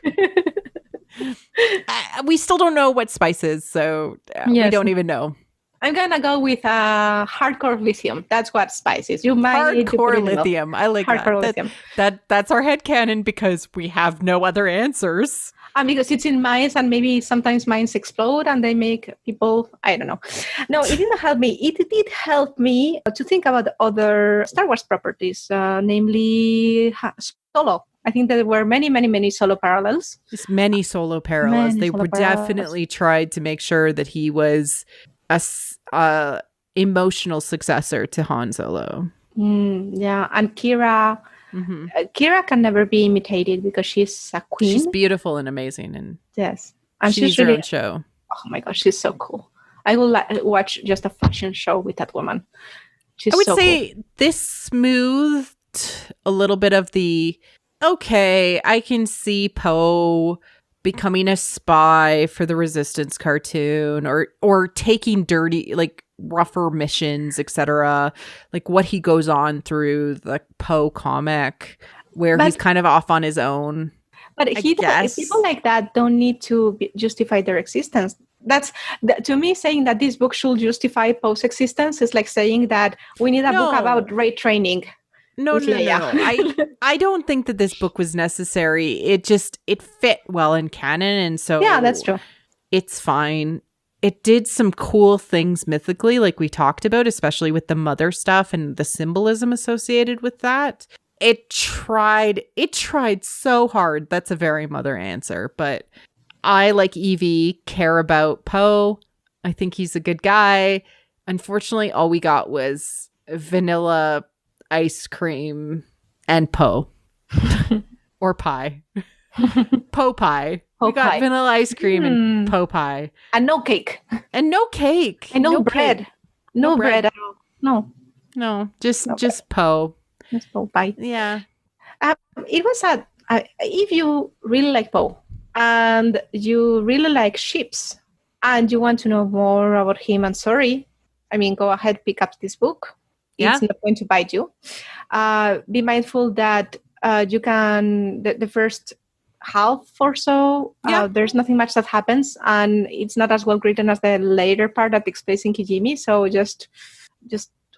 We still don't know what spice is, so we don't even know. I'm gonna go with hardcore lithium. That's what spice is. You might hardcore lithium. I like hardcore that. Lithium. That's our headcanon because we have no other answers. And because it's in mines, and maybe sometimes mines explode and they make people, I don't know. No, it didn't help me. It did help me to think about other Star Wars properties, namely Solo. I think there were many Solo parallels. Just many Solo parallels. They definitely tried to make sure that he was a emotional successor to Han Solo. Yeah, and Kira. Mm-hmm. Kira can never be imitated because she's a queen. She's beautiful and amazing, and yes, and she's really her own show. Oh my gosh, she's so cool. I will watch just a fashion show with that woman. I would say this smoothed a little bit of the okay. I can see Poe becoming a spy for the Resistance cartoon, or taking dirty, like rougher missions, etc. Like what he goes on through the Poe comic, where he's kind of off on his own. But people like that don't need to justify their existence. To me, saying that this book should justify Poe's existence is like saying that we need a book about raid training. No. I don't think that this book was necessary. It fit well in canon, and so yeah, that's true. It's fine. It did some cool things mythically, like we talked about, especially with the mother stuff and the symbolism associated with that. It tried so hard. That's a very mother answer, but I, like Evie, care about Poe. I think he's a good guy. Unfortunately, all we got was vanilla ice cream and Poe. Or pie. Poe pie. We got vanilla ice cream and Poe pie. And no cake. And no cake. And no bread. Cake. No bread at all. No. Just Poe. Just Poe pie. Yeah. It was if you really like Poe and you really like ships and you want to know more about him and Sorry, go ahead, pick up this book. Yeah. It's not going to bite you. Be mindful that you can, the first half or so, there's nothing much that happens, and it's not as well written as the later part that takes place in Kijimi. So just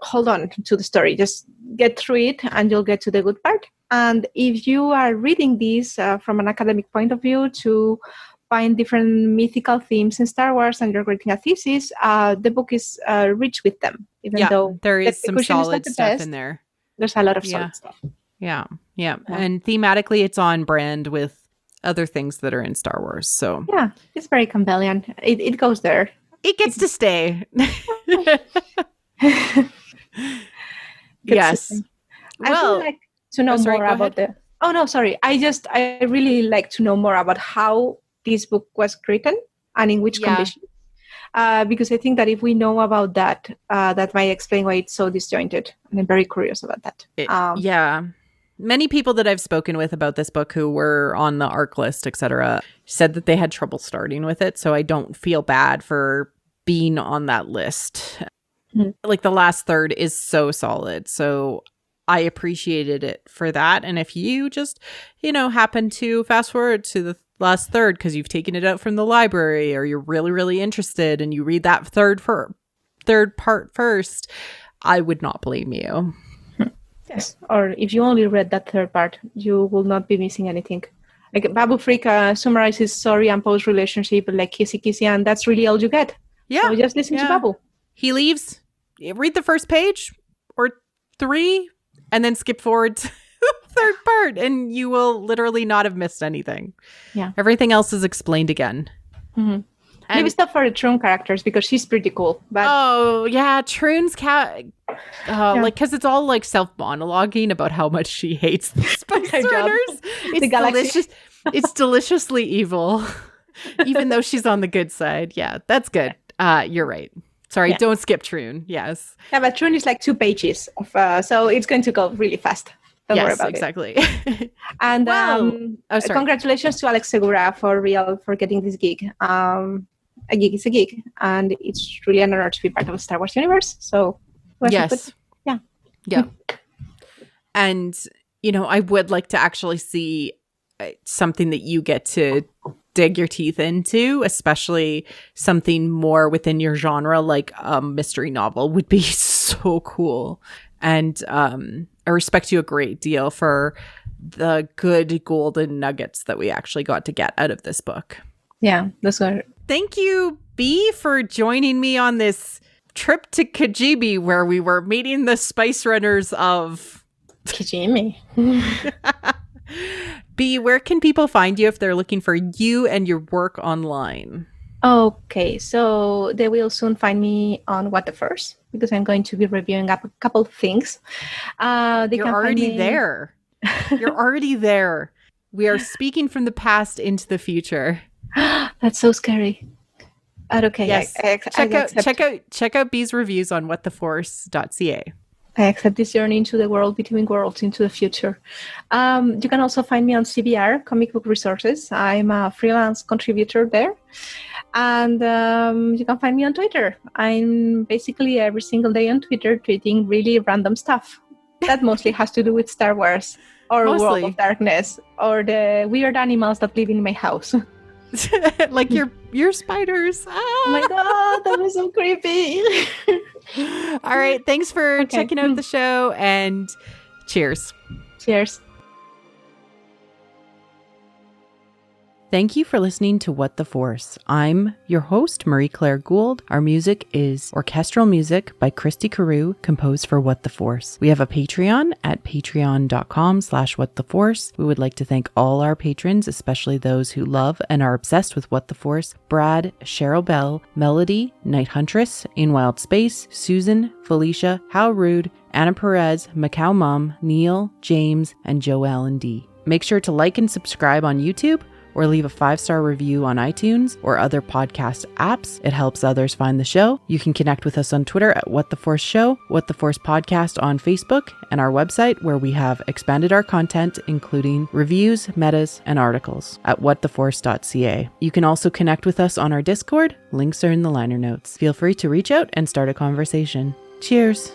hold on to the story. Just get through it, and you'll get to the good part. And if you are reading this from an academic point of view to find different mythical themes in Star Wars, and you're writing a thesis, the book is rich with them. Even though there is some solid stuff in there. There's a lot of solid stuff. Yeah. And thematically, it's on brand with other things that are in Star Wars. So yeah, it's very compelling. It goes there. It gets to stay. Yes. I would like to know more about the. Oh no, sorry. I really like to know more about how this book was written and in which conditions. Because I think that if we know about that, that might explain why it's so disjointed. And I'm very curious about that. Many people that I've spoken with about this book who were on the ARC list, etc., said that they had trouble starting with it. So I don't feel bad for being on that list. Mm-hmm. Like the last third is so solid. So I appreciated it for that. And if you just, happen to fast forward to the last third because you've taken it out from the library, or you're really, really interested and you read that third part first, I would not blame you. Yes, or if you only read that third part, you will not be missing anything. Like Babu Freak summarizes Sorry and Poe's relationship like kissy, and that's really all you get. Yeah. So just listen to Babu. He leaves, read the first page or 3, and then skip forward to the third part, and you will literally not have missed anything. Yeah. Everything else is explained again. Mm-hmm. Maybe stuff for the Troon characters because she's pretty cool. But oh yeah, Troon's Like, because it's all like self-monologuing about how much she hates the Spice Runners. It's delicious. It's deliciously evil, even though she's on the good side. Yeah, that's good. You're right. Sorry, don't skip Troon. Yes. Yeah, but Troon is like 2 pages so it's going to go really fast. Don't worry about exactly. it. And congratulations to Alex Segura for getting this gig. A gig is a gig, and it's really an honor to be part of the Star Wars universe. So yes, yeah. And I would like to actually see something that you get to dig your teeth into, especially something more within your genre, like a mystery novel would be so cool. And I respect you a great deal for the good golden nuggets that we actually got to get out of this book. Yeah, that's good. Thank you, B, for joining me on this trip to Kijimi, where we were meeting the Spice Runners of Kijimi. B, where can people find you if they're looking for you and your work online? Okay, so they will soon find me on What the Force, because I'm going to be reviewing up a couple of things. You're already there. You're already there. We are speaking from the past into the future. That's so scary. But okay, yes. Check out B's reviews on whattheforce.ca. I accept this journey into the world between worlds, into the future. You can also find me on CBR, Comic Book Resources. I'm a freelance contributor there. And you can find me on Twitter. I'm basically every single day on Twitter tweeting really random stuff. That mostly has to do with Star Wars or World of Darkness or the weird animals that live in my house. Like your spiders. Oh my God, that was so creepy. All right. Thanks for checking out the show, and cheers. Cheers. Thank you for listening to What the Force. I'm your host, Marie-Claire Gould. Our music is orchestral music by Christy Carew, composed for What the Force. We have a Patreon at patreon.com/whattheforce. We would like to thank all our patrons, especially those who love and are obsessed with What the Force: Brad, Cheryl Bell, Melody, Night Huntress, In Wild Space, Susan, Felicia, How Rude, Anna Perez, Macau Mom, Neil, James, and Joelle and D. Make sure to like and subscribe on YouTube, or leave a 5-star review on iTunes or other podcast apps. It helps others find the show. You can connect with us on Twitter at What the Force Show, What the Force Podcast on Facebook, and our website, where we have expanded our content, including reviews, metas, and articles at whattheforce.ca. You can also connect with us on our Discord. Links are in the liner notes. Feel free to reach out and start a conversation. Cheers.